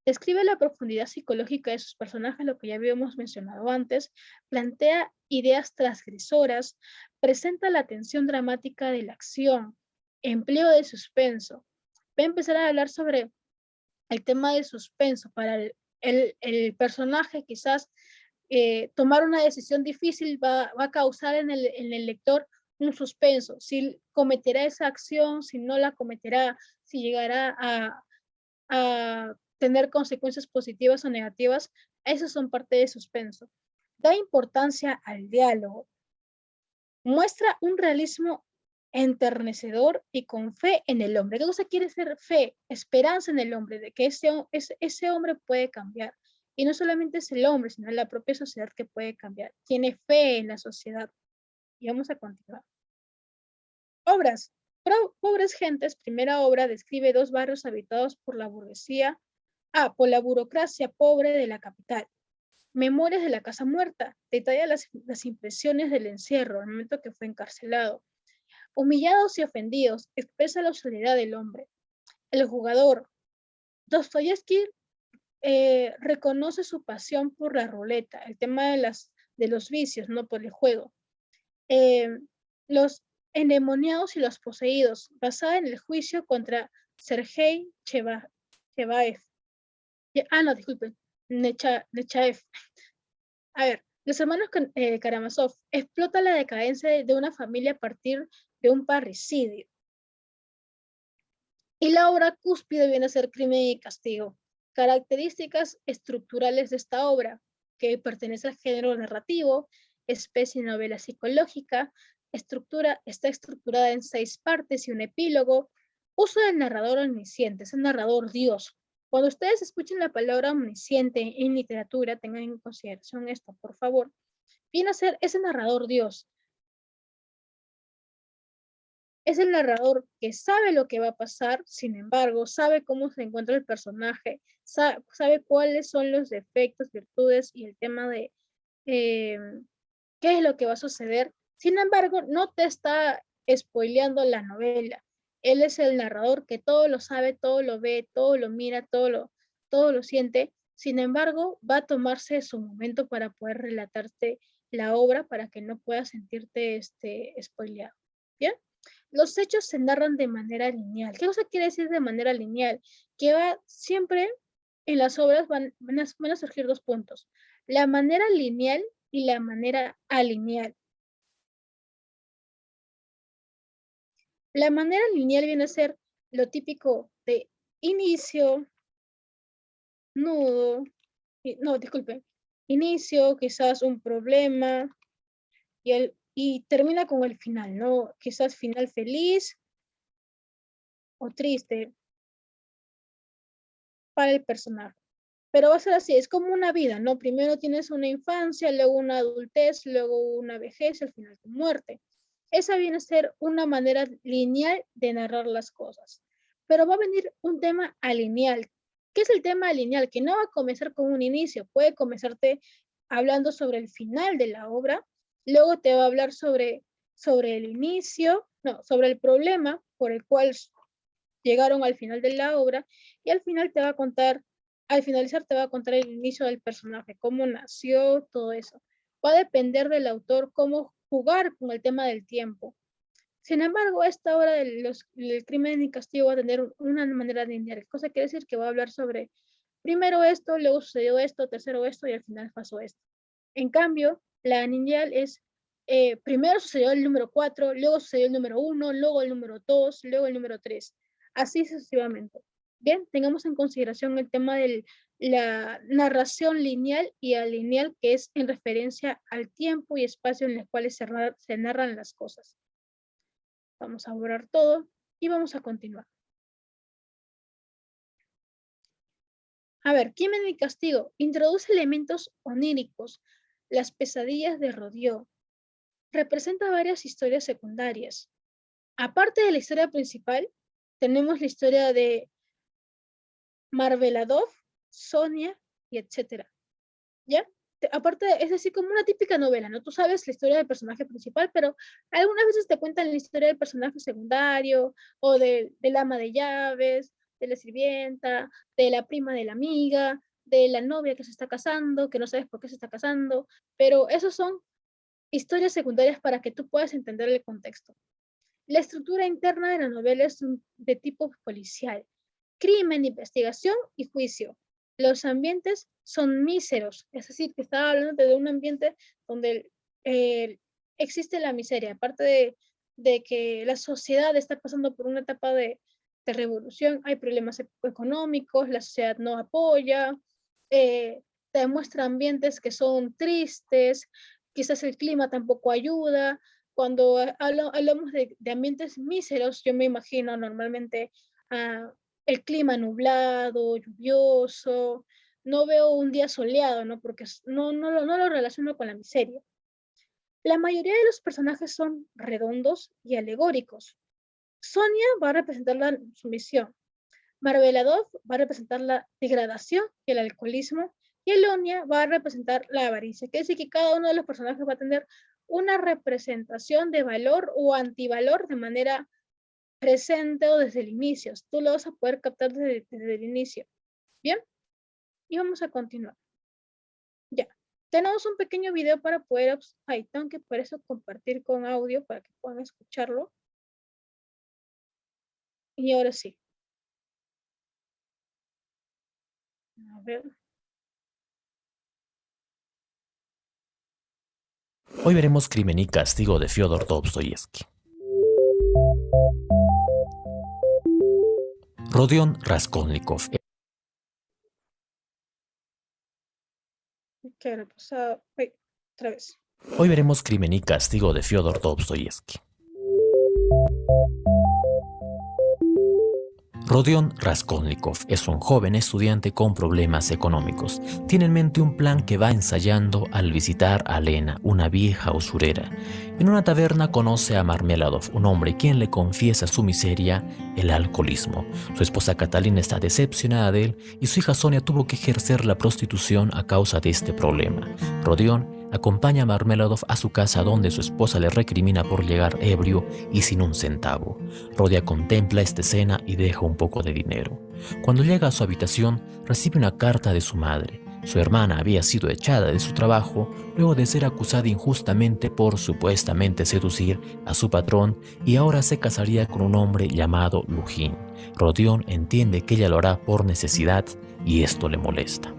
Describe la profundidad psicológica de sus personajes, lo que ya habíamos mencionado antes, plantea ideas transgresoras, presenta la tensión dramática de la acción, empleo de suspenso. Va a empezar a hablar sobre el tema de suspenso para el personaje, quizás tomar una decisión difícil va a causar en el lector un suspenso, si cometerá esa acción, si no la cometerá, si llegará a tener consecuencias positivas o negativas, esas son parte de suspenso. Da importancia al diálogo. Muestra un realismo enternecedor y con fe en el hombre. ¿Qué cosa quiere ser fe? Esperanza en el hombre, de que ese hombre puede cambiar. Y no solamente es el hombre, sino la propia sociedad que puede cambiar. Tiene fe en la sociedad. Y vamos a continuar. Obras. Pobres Gentes, primera obra, describe 2 barrios habitados por la burguesía, por la burocracia pobre de la capital. Memorias de la Casa Muerta, detalla las impresiones del encierro, al momento que fue encarcelado. Humillados y ofendidos, expresa la soledad del hombre. El jugador. Dostoyevsky reconoce su pasión por la ruleta, el tema de los vicios, no por el juego. Los endemoniados y los poseídos, basada en el juicio contra Sergei Chevaev. No, disculpen, Nechaev. A ver, los hermanos Karamazov explota la decadencia de una familia a partir de un parricidio. Y la obra cúspide viene a ser Crimen y Castigo. Características estructurales de esta obra, que pertenece al género narrativo, especie novela psicológica, está estructurada en 6 partes y un epílogo, uso del narrador omnisciente, es el narrador Dios. Cuando ustedes escuchen la palabra omnisciente en literatura, tengan en consideración esto, por favor. Viene a ser ese narrador Dios. Es el narrador que sabe lo que va a pasar, sin embargo, sabe cómo se encuentra el personaje, sabe cuáles son los defectos, virtudes y el tema de qué es lo que va a suceder. Sin embargo, no te está spoileando la novela. Él es el narrador que todo lo sabe, todo lo ve, todo lo mira, todo lo siente. Sin embargo, va a tomarse su momento para poder relatarte la obra para que no puedas sentirte spoileado. ¿Bien? Los hechos se narran de manera lineal. ¿Qué cosa quiere decir de manera lineal? Que va siempre en las obras van a surgir dos puntos. La manera lineal y la manera alineal. La manera lineal viene a ser lo típico de inicio, nudo, inicio, quizás un problema y termina con el final, ¿no? Quizás final feliz o triste para el personaje. Pero va a ser así, es como una vida, ¿no? Primero tienes una infancia, luego una adultez, luego una vejez, al final tu muerte. Esa viene a ser una manera lineal de narrar las cosas. Pero va a venir un tema alineal. ¿Qué es el tema alineal? Que no va a comenzar con un inicio, puede comenzarte hablando sobre el final de la obra, luego te va a hablar sobre el inicio, no, sobre el problema por el cual llegaron al final de la obra y al final te va a contar, al finalizar te va a contar el inicio del personaje, cómo nació, todo eso. Va a depender del autor cómo jugar con el tema del tiempo. Sin embargo, esta obra del crimen y castigo va a tener una manera lineal, cosa que quiere decir que va a hablar sobre primero esto, luego sucedió esto, tercero esto y al final pasó esto. En cambio, la lineal es primero sucedió el número 4, luego sucedió el número 1, luego el número 2, luego el número 3. Así sucesivamente. Bien, tengamos en consideración el tema de la narración lineal y alineal, que es en referencia al tiempo y espacio en los cuales se narran las cosas. Vamos a borrar todo y vamos a continuar. A ver, crimen y castigo. Introduce elementos oníricos. Las pesadillas de Rodió. Representa varias historias secundarias. Aparte de la historia principal, tenemos la historia de Marveladov, Sonia y etcétera. ¿Ya? Aparte, es así como una típica novela, ¿no? Tú sabes la historia del personaje principal, pero algunas veces te cuentan la historia del personaje secundario o del ama de llaves, de la sirvienta, de la prima de la amiga, de la novia que se está casando, que no sabes por qué se está casando, pero esos son historias secundarias para que tú puedas entender el contexto. La estructura interna de la novela es de tipo policial. Crimen, investigación y juicio. Los ambientes son míseros, es decir, que estaba hablando de un ambiente donde existe la miseria, aparte de que la sociedad está pasando por una etapa de revolución, hay problemas económicos, la sociedad no apoya, te muestra ambientes que son tristes, quizás el clima tampoco ayuda. Cuando hablamos de ambientes míseros, yo me imagino normalmente el clima nublado, lluvioso, no veo un día soleado, ¿no? Porque no lo relaciono con la miseria. La mayoría de los personajes son redondos y alegóricos. Sonia va a representar la sumisión. Marveladov va a representar la degradación y el alcoholismo. Y Elonia va a representar la avaricia. Quiere decir que cada uno de los personajes va a tener una representación de valor o antivalor de manera presente o desde el inicio. Tú lo vas a poder captar desde el inicio. ¿Bien? Y vamos a continuar. Ya. Tenemos un pequeño video para poder... Ay, tengo que por eso compartir con audio para que puedan escucharlo. Y ahora sí. A ver. Hoy veremos Crimen y Castigo de Fyodor Dostoyevsky. Rodion Raskolnikov. ¿Qué habrá pasado? Ay, otra vez. Hoy veremos Crimen y Castigo de Fyodor Dostoyevsky. Rodion Raskolnikov es un joven estudiante con problemas económicos. Tiene en mente un plan que va ensayando al visitar a Lena, una vieja usurera. En una taberna conoce a Marmeladov, un hombre quien le confiesa su miseria, el alcoholismo. Su esposa Catalina está decepcionada de él y su hija Sonia tuvo que ejercer la prostitución a causa de este problema. Rodion acompaña a Marmeladov a su casa donde su esposa le recrimina por llegar ebrio y sin un centavo. Rodia contempla esta escena y deja un poco de dinero. Cuando llega a su habitación, recibe una carta de su madre. Su hermana había sido echada de su trabajo luego de ser acusada injustamente por supuestamente seducir a su patrón y ahora se casaría con un hombre llamado Lujin. Rodion entiende que ella lo hará por necesidad y esto le molesta.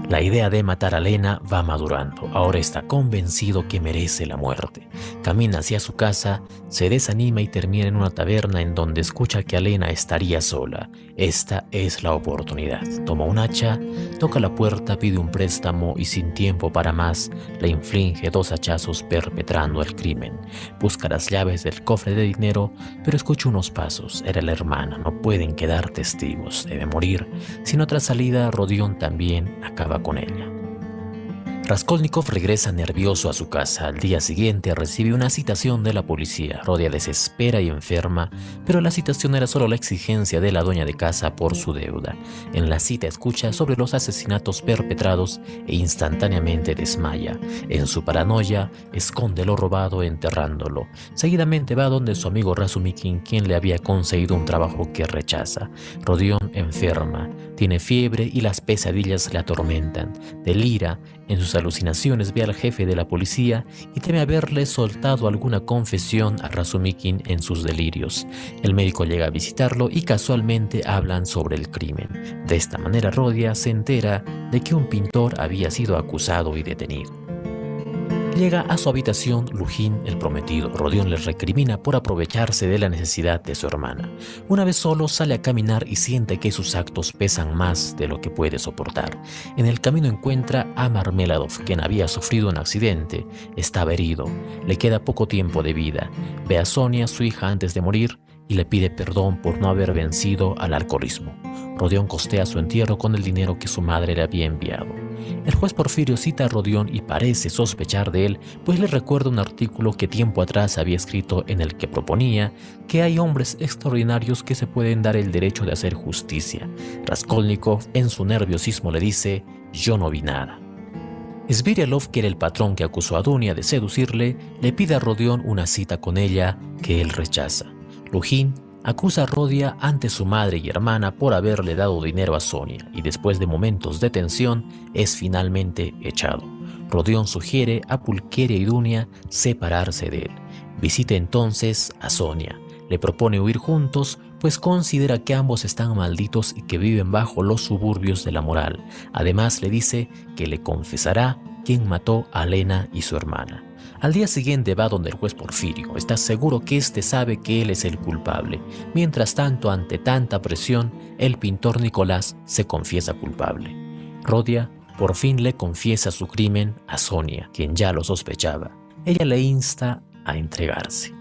La idea de matar a Lena va madurando. Ahora está convencido que merece la muerte. Camina hacia su casa, se desanima y termina en una taberna en donde escucha que Lena estaría sola. Esta es la oportunidad. Toma un hacha, toca la puerta, pide un préstamo y sin tiempo para más, le inflige 2 hachazos perpetrando el crimen. Busca las llaves del cofre de dinero, pero escucha unos pasos. Era la hermana, no pueden quedar testigos. Debe morir. Sin otra salida, Rodion también acaba con ella. Raskolnikov regresa nervioso a su casa. Al día siguiente recibe una citación de la policía. Rodia desespera y enferma, pero la citación era solo la exigencia de la dueña de casa por su deuda. En la cita escucha sobre los asesinatos perpetrados e instantáneamente desmaya. En su paranoia, esconde lo robado enterrándolo. Seguidamente va donde su amigo Razumikin, quien le había conseguido un trabajo que rechaza. Rodion enferma, tiene fiebre y las pesadillas le atormentan. Delira. En sus alucinaciones ve al jefe de la policía y teme haberle soltado alguna confesión a Razumikin en sus delirios. El médico llega a visitarlo y casualmente hablan sobre el crimen. De esta manera Rodia se entera de que un pintor había sido acusado y detenido. Llega a su habitación Lujin, el prometido. Rodion le recrimina por aprovecharse de la necesidad de su hermana. Una vez solo sale a caminar y siente que sus actos pesan más de lo que puede soportar. En el camino encuentra a Marmeladov, quien había sufrido un accidente. Estaba herido. Le queda poco tiempo de vida. Ve a Sonia, su hija, antes de morir y le pide perdón por no haber vencido al alcoholismo. Rodion costea su entierro con el dinero que su madre le había enviado. El juez Porfirio cita a Rodion y parece sospechar de él, pues le recuerda un artículo que tiempo atrás había escrito en el que proponía que hay hombres extraordinarios que se pueden dar el derecho de hacer justicia. Raskolnikov, en su nerviosismo, le dice: «Yo no vi nada». Svirilov, que era el patrón que acusó a Dunia de seducirle, le pide a Rodion una cita con ella, que él rechaza. Lujin acusa a Rodia ante su madre y hermana por haberle dado dinero a Sonia y después de momentos de tensión es finalmente echado. Rodion sugiere a Pulcheria y Dunia separarse de él. Visita entonces a Sonia. Le propone huir juntos, pues considera que ambos están malditos y que viven bajo los suburbios de la moral. Además le dice que le confesará quién mató a Lena y su hermana. Al día siguiente va donde el juez Porfirio. Está seguro que éste sabe que él es el culpable. Mientras tanto, ante tanta presión, el pintor Nicolás se confiesa culpable. Rodia por fin le confiesa su crimen a Sonia, quien ya lo sospechaba. Ella le insta a entregarse.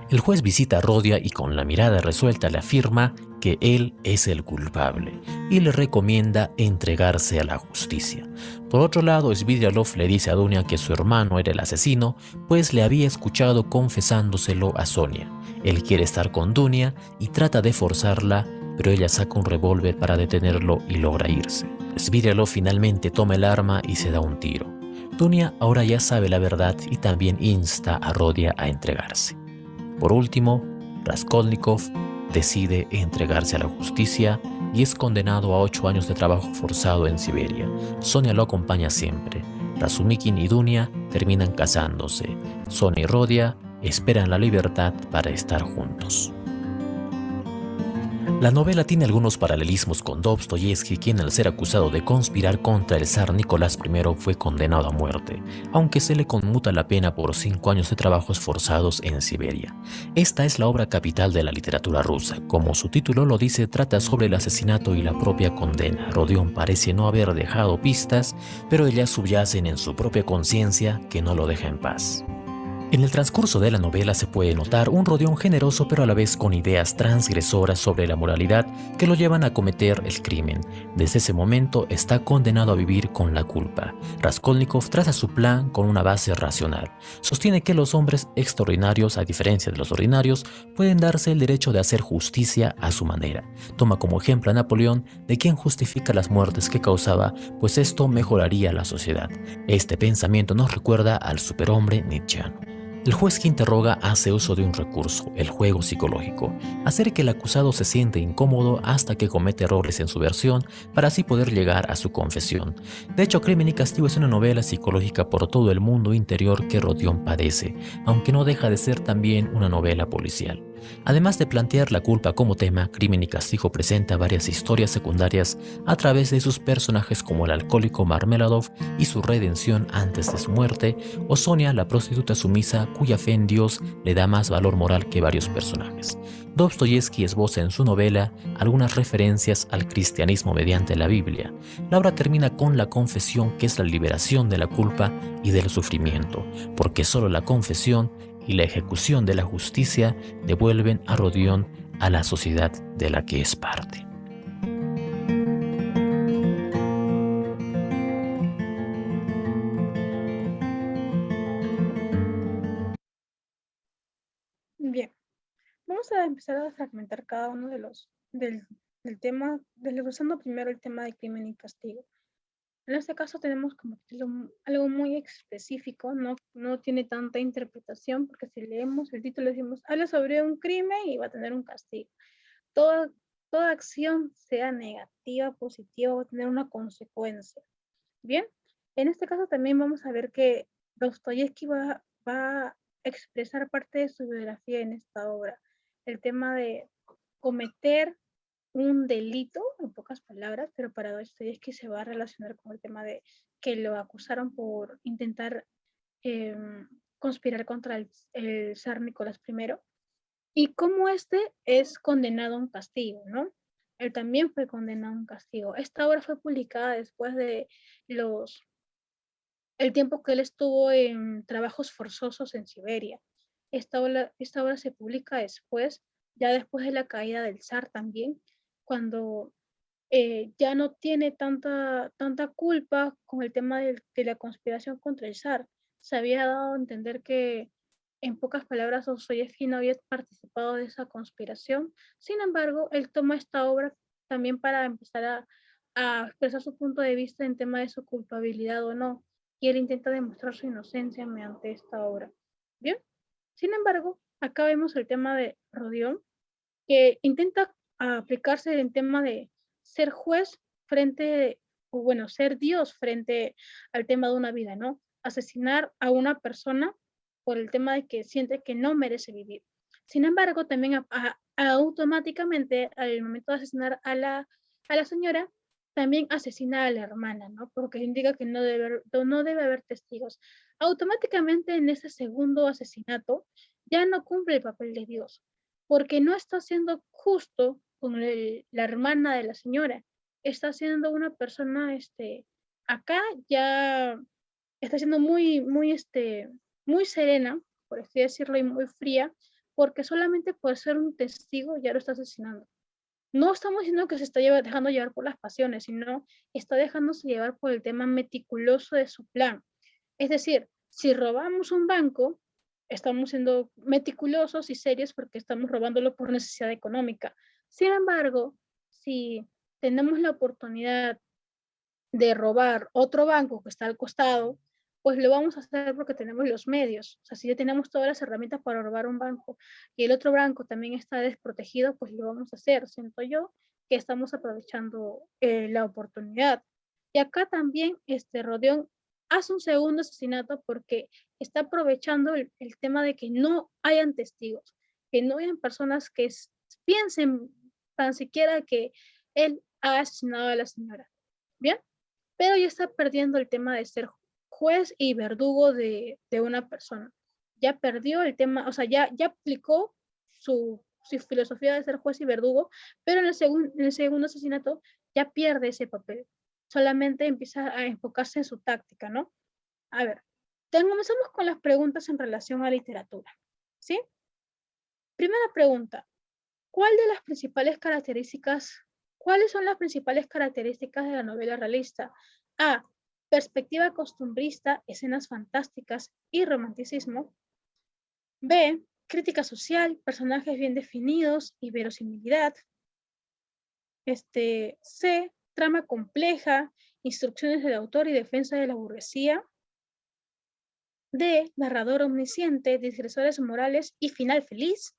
El juez visita a Rodia y con la mirada resuelta le afirma que él es el culpable y le recomienda entregarse a la justicia. Por otro lado, Svirilov le dice a Dunia que su hermano era el asesino, pues le había escuchado confesándoselo a Sonia. Él quiere estar con Dunia y trata de forzarla, pero ella saca un revólver para detenerlo y logra irse. Svirilov finalmente toma el arma y se da un tiro. Dunia ahora ya sabe la verdad y también insta a Rodia a entregarse. Por último, Raskolnikov decide entregarse a la justicia y es condenado a 8 años de trabajo forzado en Siberia. Sonia lo acompaña siempre. Razumikin y Dunia terminan casándose. Sonia y Rodia esperan la libertad para estar juntos. La novela tiene algunos paralelismos con Dostoyevsky, quien al ser acusado de conspirar contra el zar Nicolás I fue condenado a muerte, aunque se le conmuta la pena por 5 años de trabajos forzados en Siberia. Esta es la obra capital de la literatura rusa. Como su título lo dice, trata sobre el asesinato y la propia condena. Rodion parece no haber dejado pistas, pero ellas subyacen en su propia conciencia que no lo deja en paz. En el transcurso de la novela se puede notar un Rodión generoso pero a la vez con ideas transgresoras sobre la moralidad que lo llevan a cometer el crimen. Desde ese momento está condenado a vivir con la culpa. Raskolnikov traza su plan con una base racional. Sostiene que los hombres extraordinarios, a diferencia de los ordinarios, pueden darse el derecho de hacer justicia a su manera. Toma como ejemplo a Napoleón, de quien justifica las muertes que causaba, pues esto mejoraría la sociedad. Este pensamiento nos recuerda al superhombre nietzscheano. El juez que interroga hace uso de un recurso, el juego psicológico, hacer que el acusado se siente incómodo hasta que comete errores en su versión para así poder llegar a su confesión. De hecho, Crimen y Castigo es una novela psicológica por todo el mundo interior que Rodión padece, aunque no deja de ser también una novela policial. Además de plantear la culpa como tema, Crimen y Castigo presenta varias historias secundarias a través de sus personajes como el alcohólico Marmeladov y su redención antes de su muerte, o Sonia, la prostituta sumisa cuya fe en Dios le da más valor moral que varios personajes. Dostoyevsky esboza en su novela algunas referencias al cristianismo mediante la Biblia. La obra termina con la confesión, que es la liberación de la culpa y del sufrimiento, porque solo la confesión y la ejecución de la justicia devuelven a Rodión a la sociedad de la que es parte. Bien, vamos a empezar a fragmentar cada uno del tema, desglosando primero el tema de crimen y castigo. En este caso tenemos como título algo muy específico, no tiene tanta interpretación, porque si leemos el título decimos, habla sobre un crimen y va a tener un castigo. Toda, toda acción, sea negativa, positiva, va a tener una consecuencia. Bien, en este caso también vamos a ver que Dostoyevsky va a expresar parte de su biografía en esta obra. El tema de cometer un delito, en pocas palabras, pero para Dostoyevsky se va a relacionar con el tema de que lo acusaron por intentar eh, conspirar contra el zar Nicolás I, y cómo este es condenado a un castigo, ¿no? Él también fue condenado a un castigo. Esta obra fue publicada después de el tiempo que él estuvo en trabajos forzosos en Siberia. Esta obra se publica después, ya después de la caída del zar también, cuando ya no tiene tanta culpa con el tema de la conspiración contra el zar. Se había dado a entender que, en pocas palabras, Dostoyevsky no había participado de esa conspiración. Sin embargo, él toma esta obra también para empezar a expresar su punto de vista en tema de su culpabilidad o no, y él intenta demostrar su inocencia mediante esta obra. Bien, sin embargo, acá vemos el tema de Rodión, que intenta aplicarse en tema de ser juez frente, o bueno, ser Dios frente al tema de una vida, ¿no? Asesinar a una persona por el tema de que siente que no merece vivir. Sin embargo, también automáticamente, al momento de asesinar a la señora, también asesina a la hermana, ¿no? Porque indica que no debe haber testigos. Automáticamente en ese segundo asesinato ya no cumple el papel de Dios, porque no está siendo justo con la hermana de la señora. Está siendo una persona, acá ya está siendo muy serena, por así decirlo, y muy fría, porque solamente por ser un testigo ya lo está asesinando. No estamos diciendo que se está dejando llevar por las pasiones, sino está dejándose llevar por el tema meticuloso de su plan. Es decir, si robamos un banco, estamos siendo meticulosos y serios porque estamos robándolo por necesidad económica. Sin embargo, si tenemos la oportunidad de robar otro banco que está al costado, pues lo vamos a hacer porque tenemos los medios. O sea, si ya tenemos todas las herramientas para robar un banco y el otro banco también está desprotegido, pues lo vamos a hacer. Siento yo que estamos aprovechando la oportunidad. Y acá también Rodión hace un segundo asesinato porque está aprovechando el tema de que no hayan testigos, que no hayan personas que piensen tan siquiera que él ha asesinado a la señora. ¿Bien? Pero ya está perdiendo el tema de ser juez y verdugo de una persona. Ya perdió el tema, o sea, ya aplicó su filosofía de ser juez y verdugo, pero en el segundo asesinato ya pierde ese papel. Solamente empieza a enfocarse en su táctica, ¿no? A ver, Comenzamos con las preguntas en relación a literatura, ¿sí? Primera pregunta, ¿cuáles son las principales características de la novela realista? A, perspectiva costumbrista, escenas fantásticas y romanticismo. B, crítica social, personajes bien definidos y verosimilidad. C, trama compleja, instrucciones del autor y defensa de la burguesía. D, narrador omnisciente, disgresores morales y final feliz.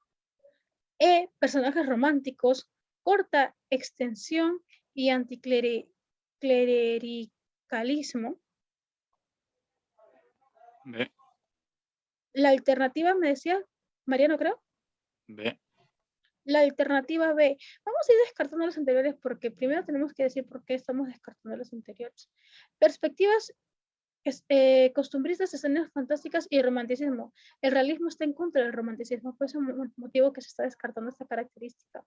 E, personajes románticos, corta extensión y anticlericalismo. B. La alternativa me decía, Mariano, creo. B. La alternativa B. Vamos a ir descartando los anteriores porque primero tenemos que decir por qué estamos descartando los anteriores. Perspectivas costumbristas, escenas fantásticas y romanticismo. El realismo está en contra del romanticismo, por ese motivo que se está descartando esta característica.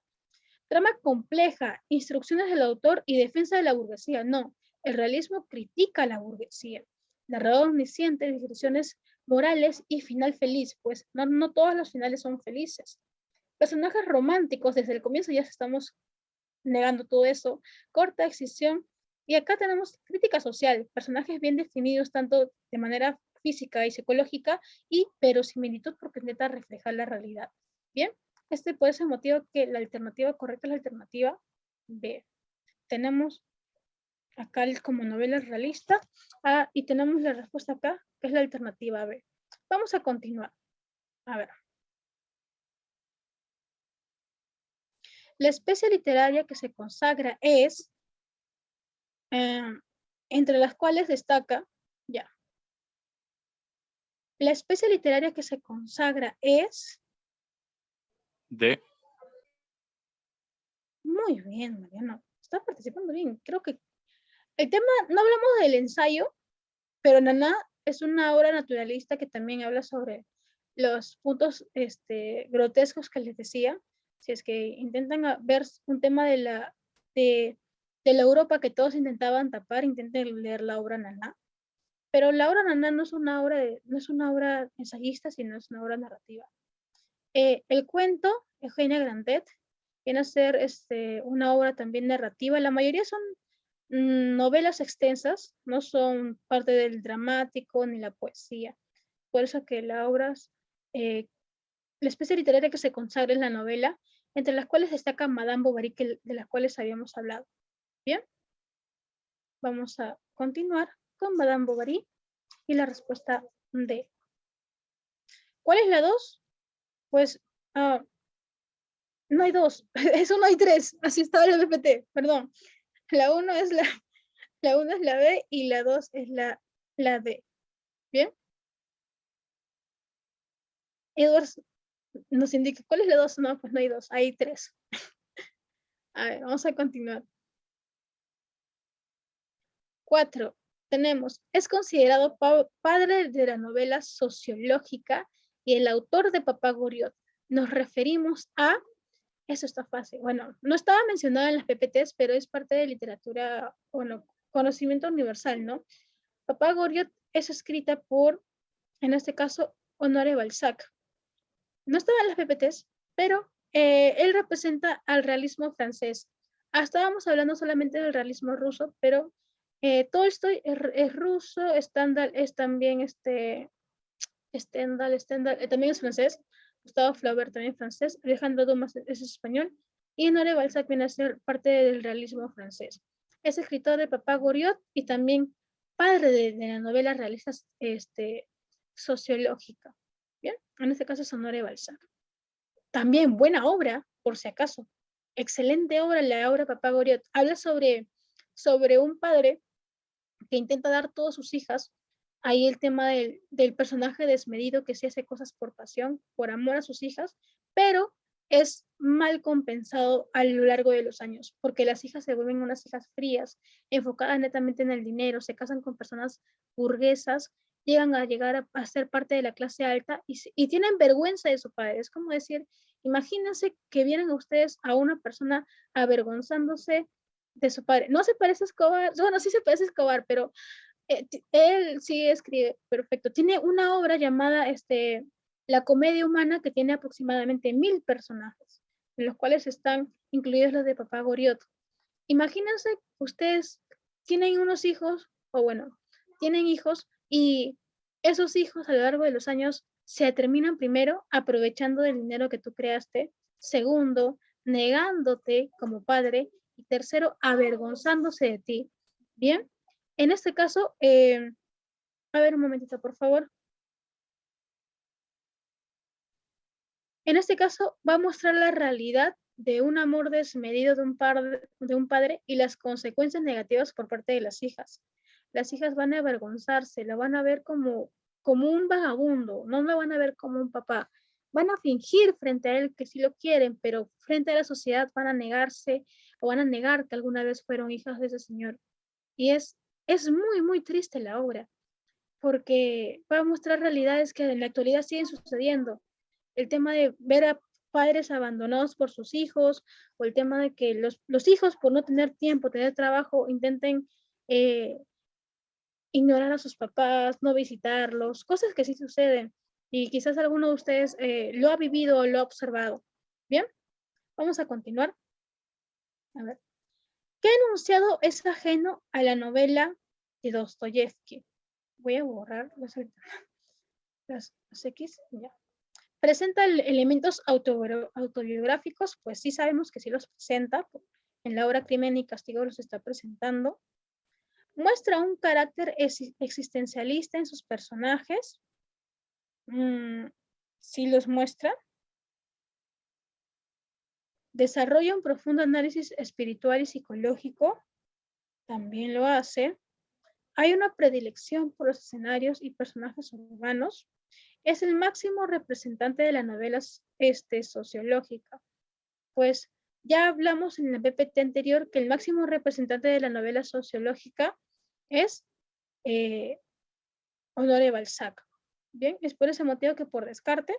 Trama compleja, instrucciones del autor y defensa de la burguesía. No, el realismo critica a la burguesía. Narrador omnisciente, discusiones morales y final feliz, pues no todos los finales son felices. Personajes románticos, desde el comienzo ya estamos negando todo eso. Corta excisión. Y acá tenemos crítica social, personajes bien definidos tanto de manera física y psicológica y verosimilitud porque intenta reflejar la realidad. Bien, puede ser el motivo que la alternativa correcta es la alternativa B. Tenemos acá como novela realista y tenemos la respuesta acá, que es la alternativa B. Vamos a continuar. A ver. La especie literaria que se consagra es, entre las cuales destaca, ya. La especie literaria que se consagra es... D. Muy bien, Mariano. Está participando bien. Creo que el tema, no hablamos del ensayo, pero Naná es una obra naturalista que también habla sobre los puntos grotescos que les decía. Si es que intentan ver un tema de la Europa que todos intentaban tapar, intenten leer la obra Naná. Pero la obra Naná no es una obra ensayista, sino es una obra narrativa. El cuento, Eugenia Grandet, viene a ser una obra también narrativa. La mayoría son novelas extensas, no son parte del dramático ni la poesía. Por eso que la especie literaria que se consagra es la novela, entre las cuales destaca Madame Bovary, de las cuales habíamos hablado. Bien, vamos a continuar con Madame Bovary y la respuesta D. ¿Cuál es la 2? Pues no hay 2, eso no hay 3, así estaba el PPT, perdón. La 1 es la 1 es la B y la 2 es la D. ¿Bien? Edwards nos indica, ¿cuál es la 2? No, pues no hay 2, hay 3. A ver, vamos a continuar. 4. Tenemos, es considerado padre de la novela sociológica y el autor de Papá Goriot. Nos referimos a, eso está fácil, bueno, no estaba mencionado en las PPTs, pero es parte de literatura, bueno, conocimiento universal, ¿no? Papá Goriot es escrita por, en este caso, Honoré Balzac. No estaba en las PPTs, pero él representa al realismo francés. Estábamos hablando solamente del realismo ruso, pero Tolstoy es ruso, Stendhal es también Stendhal también es francés, Gustave Flaubert también francés, Alejandro Dumas es español, y Honoré Balzac viene a ser parte del realismo francés. Es escritor de Papá Goriot y también padre de la novela realista sociológica. Bien, en este caso es Honoré Balzac. También buena obra, por si acaso. Excelente obra, la obra Papá Goriot. Habla sobre un padre que intenta dar todas sus hijas. Ahí el tema del personaje desmedido que sí hace cosas por pasión, por amor a sus hijas, pero es mal compensado a lo largo de los años, porque las hijas se vuelven unas hijas frías, enfocadas netamente en el dinero, se casan con personas burguesas, llegan a ser parte de la clase alta y tienen vergüenza de su padre. Es como decir, imagínense que vieran a ustedes a una persona avergonzándose de su padre. No se parece a Escobar, bueno, sí se parece a Escobar, pero Él sí escribe, perfecto. Tiene una obra llamada La comedia humana que tiene aproximadamente 1000 personajes, en los cuales están incluidos los de Papá Goriot. Imagínense, ustedes tienen unos hijos, o bueno, tienen hijos y esos hijos a lo largo de los años se terminan primero aprovechando del dinero que tú creaste, segundo, negándote como padre y tercero, avergonzándose de ti. Bien, en este caso, a ver un momentito, por favor. En este caso, va a mostrar la realidad de un amor desmedido de un padre y las consecuencias negativas por parte de las hijas. Las hijas van a avergonzarse, la van a ver como un vagabundo, no la van a ver como un papá. Van a fingir frente a él que sí lo quieren, pero frente a la sociedad van a negarse o van a negar que alguna vez fueron hijas de ese señor. Y es muy, muy triste la obra, porque va a mostrar realidades que en la actualidad siguen sucediendo. El tema de ver a padres abandonados por sus hijos, o el tema de que los hijos por no tener tiempo, tener trabajo, intenten eh, ignorar a sus papás, no visitarlos, cosas que sí suceden. Y quizás alguno de ustedes lo ha vivido o lo ha observado. Bien, vamos a continuar. A ver. ¿Qué enunciado es ajeno a la novela de Dostoyevsky? Voy a borrar las X, ya. ¿Presenta elementos autobiográficos? Pues sí sabemos que sí los presenta. En la obra Crimen y Castigo los está presentando. ¿Muestra un carácter existencialista en sus personajes? Sí los muestra. ¿Desarrolla un profundo análisis espiritual y psicológico? También lo hace. ¿Hay una predilección por los escenarios y personajes urbanos? Es el máximo representante de la novela sociológica. Pues ya hablamos en el PPT anterior que el máximo representante de la novela sociológica es Honoré Balzac. Bien, es por ese motivo que por descarte,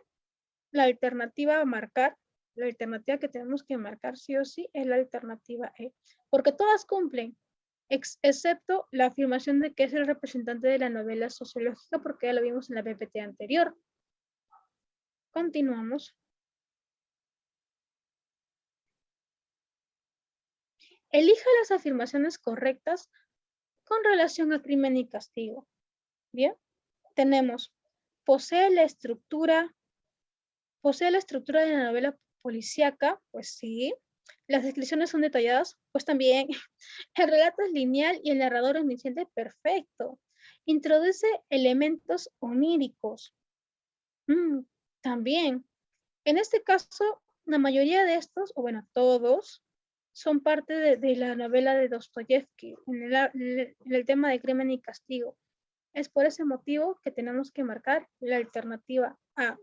la alternativa a marcar, la alternativa que tenemos que marcar sí o sí es la alternativa E, porque todas cumplen, excepto la afirmación de que es el representante de la novela sociológica, porque ya lo vimos en la PPT anterior. Continuamos. Elija las afirmaciones correctas con relación a crimen y castigo. Bien, tenemos, posee la estructura de la novela policíaca, pues sí. Las descripciones son detalladas, pues también. El relato es lineal y el narrador omnisciente, perfecto. Introduce elementos oníricos. También. En este caso, la mayoría de estos, o bueno, todos, son parte de la novela de Dostoyevsky, en el tema de crimen y castigo. Es por ese motivo que tenemos que marcar la alternativa A.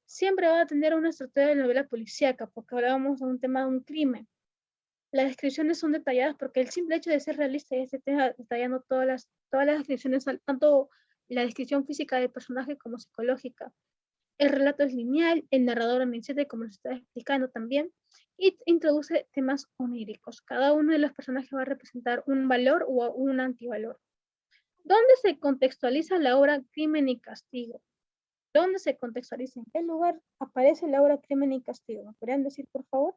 Siempre va a tener una estructura de novela policíaca, porque hablábamos de un tema de un crimen. Las descripciones son detalladas porque el simple hecho de ser realista ya se está detallando todas las descripciones, tanto la descripción física del personaje como psicológica. El relato es lineal, el narrador omnisciente, como se está explicando también, y introduce temas oníricos. Cada uno de los personajes va a representar un valor o un antivalor. ¿Dónde se contextualiza la obra Crimen y Castigo? ¿Dónde se contextualiza? ¿En qué lugar aparece la obra Crimen y Castigo? ¿Me podrían decir, por favor?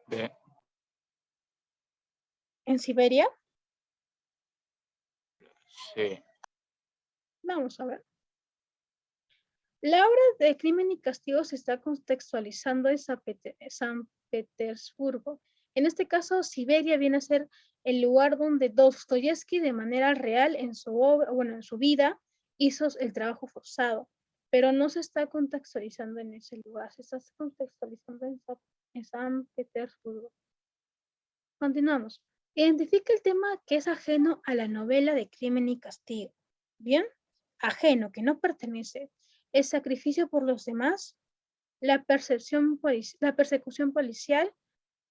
Bien. ¿En Siberia? Sí. Vamos a ver. La obra de Crimen y Castigo se está contextualizando en San Petersburgo. En este caso, Siberia viene a ser el lugar donde Dostoyevsky, de manera real, en su obra, bueno, en su vida, hizo el trabajo forzado, pero no se está contextualizando en ese lugar, se está contextualizando en San Petersburgo. Continuamos. Identifica el tema que es ajeno a la novela de Crimen y Castigo. ¿Bien? Ajeno, que no pertenece. El sacrificio por los demás, la persecución policial,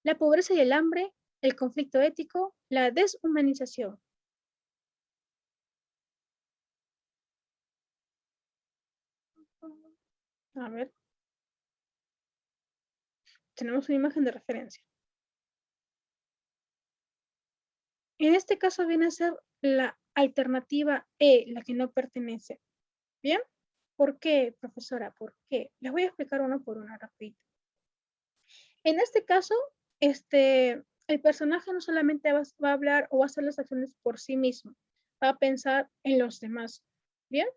la pobreza y el hambre, el conflicto ético, la deshumanización. A ver, tenemos una imagen de referencia. En este caso viene a ser la alternativa E, la que no pertenece. ¿Bien? ¿Por qué, profesora? ¿Por qué? Les voy a explicar uno por uno rapidito. En este caso, el personaje no solamente va a hablar o va a hacer las acciones por sí mismo, va a pensar en los demás. ¿Bien?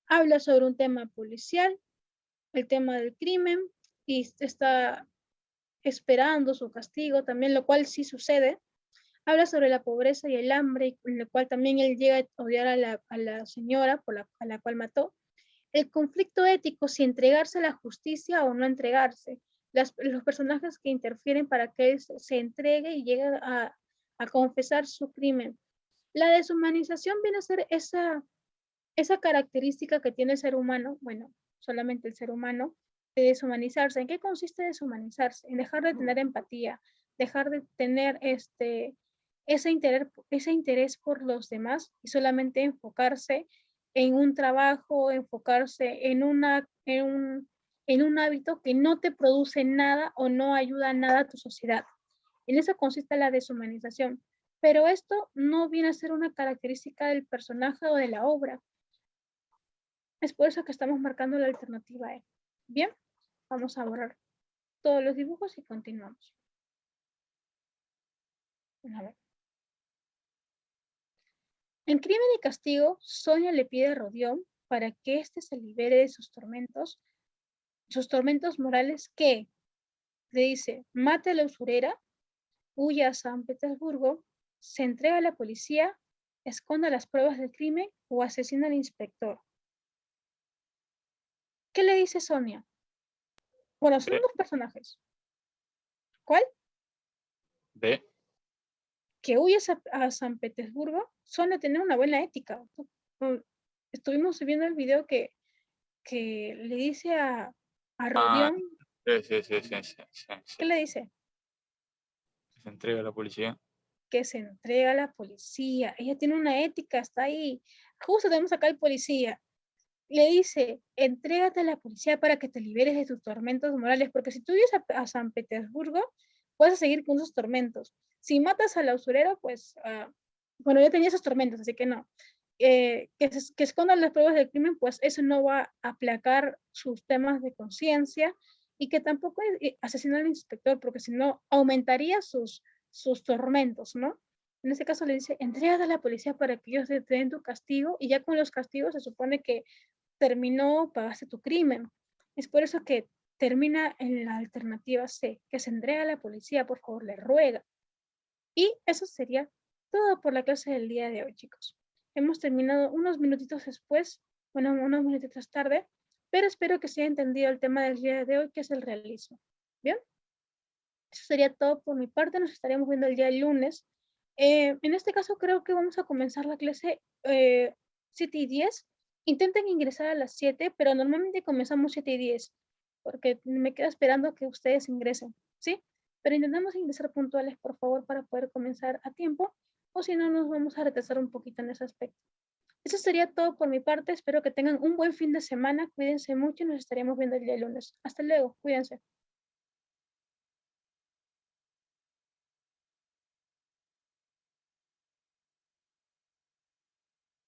Habla sobre un tema policial, el tema del crimen, y está esperando su castigo también, lo cual sí sucede. Habla sobre la pobreza y el hambre, en el cual también él llega a odiar a la señora a la cual mató. El conflicto ético, si entregarse a la justicia o no entregarse. Los personajes que interfieren para que él se entregue y llegue a confesar su crimen. La deshumanización viene a ser esa característica que tiene el ser humano, bueno, solamente el ser humano, de deshumanizarse. ¿En qué consiste deshumanizarse? En dejar de tener empatía, dejar de tener ese interés por los demás y solamente enfocarse en un trabajo, enfocarse en un hábito que no te produce nada o no ayuda a nada a tu sociedad. En eso consiste la deshumanización. Pero esto no viene a ser una característica del personaje o de la obra. Es por eso que estamos marcando la alternativa E. Bien, vamos a borrar todos los dibujos y continuamos. A ver. En Crimen y Castigo, Sonia le pide a Rodión para que éste se libere de sus tormentos morales que, le dice, mate a la usurera, huya a San Petersburgo, se entrega a la policía, esconda las pruebas del crimen o asesina al inspector. ¿Qué le dice Sonia? Bueno, son dos personajes. ¿Cuál? B. Que huyes a San Petersburgo suele tener una buena ética. Estuvimos viendo el video que le dice a Ah, Rodión, sí. ¿qué le dice? Se entrega a la policía. Que se entrega a la policía. Ella tiene una ética, está ahí. Justo tenemos acá al policía. Le dice, entrégate a la policía para que te liberes de tus tormentos morales, porque si tú vives a San Petersburgo, puedes seguir con esos tormentos. Si matas al usurero, pues, bueno, ya tenía esos tormentos, así que no. Que escondan las pruebas del crimen, pues eso no va a aplacar sus temas de conciencia y que tampoco asesinar al inspector, porque si no, aumentaría sus tormentos, ¿no? En este caso le dice, entrégate a la policía para que ellos te den tu castigo y ya con los castigos se supone que terminó, pagaste tu crimen. Es por eso que termina en la alternativa C, que se entrega a la policía, por favor, le ruega. Y eso sería todo por la clase del día de hoy, chicos. Hemos terminado unos minutitos después, bueno, unos minutitos tarde, pero espero que se haya entendido el tema del día de hoy, que es el realismo. ¿Bien? Eso sería todo por mi parte. Nos estaremos viendo el día lunes. En este caso creo que vamos a comenzar la clase 7 y 10. Intenten ingresar a las 7, pero normalmente comenzamos 7 y 10, porque me quedo esperando que ustedes ingresen, ¿sí? Pero intentamos ingresar puntuales, por favor, para poder comenzar a tiempo, o si no, nos vamos a retrasar un poquito en ese aspecto. Eso sería todo por mi parte. Espero que tengan un buen fin de semana. Cuídense mucho y nos estaremos viendo el día lunes. Hasta luego. Cuídense.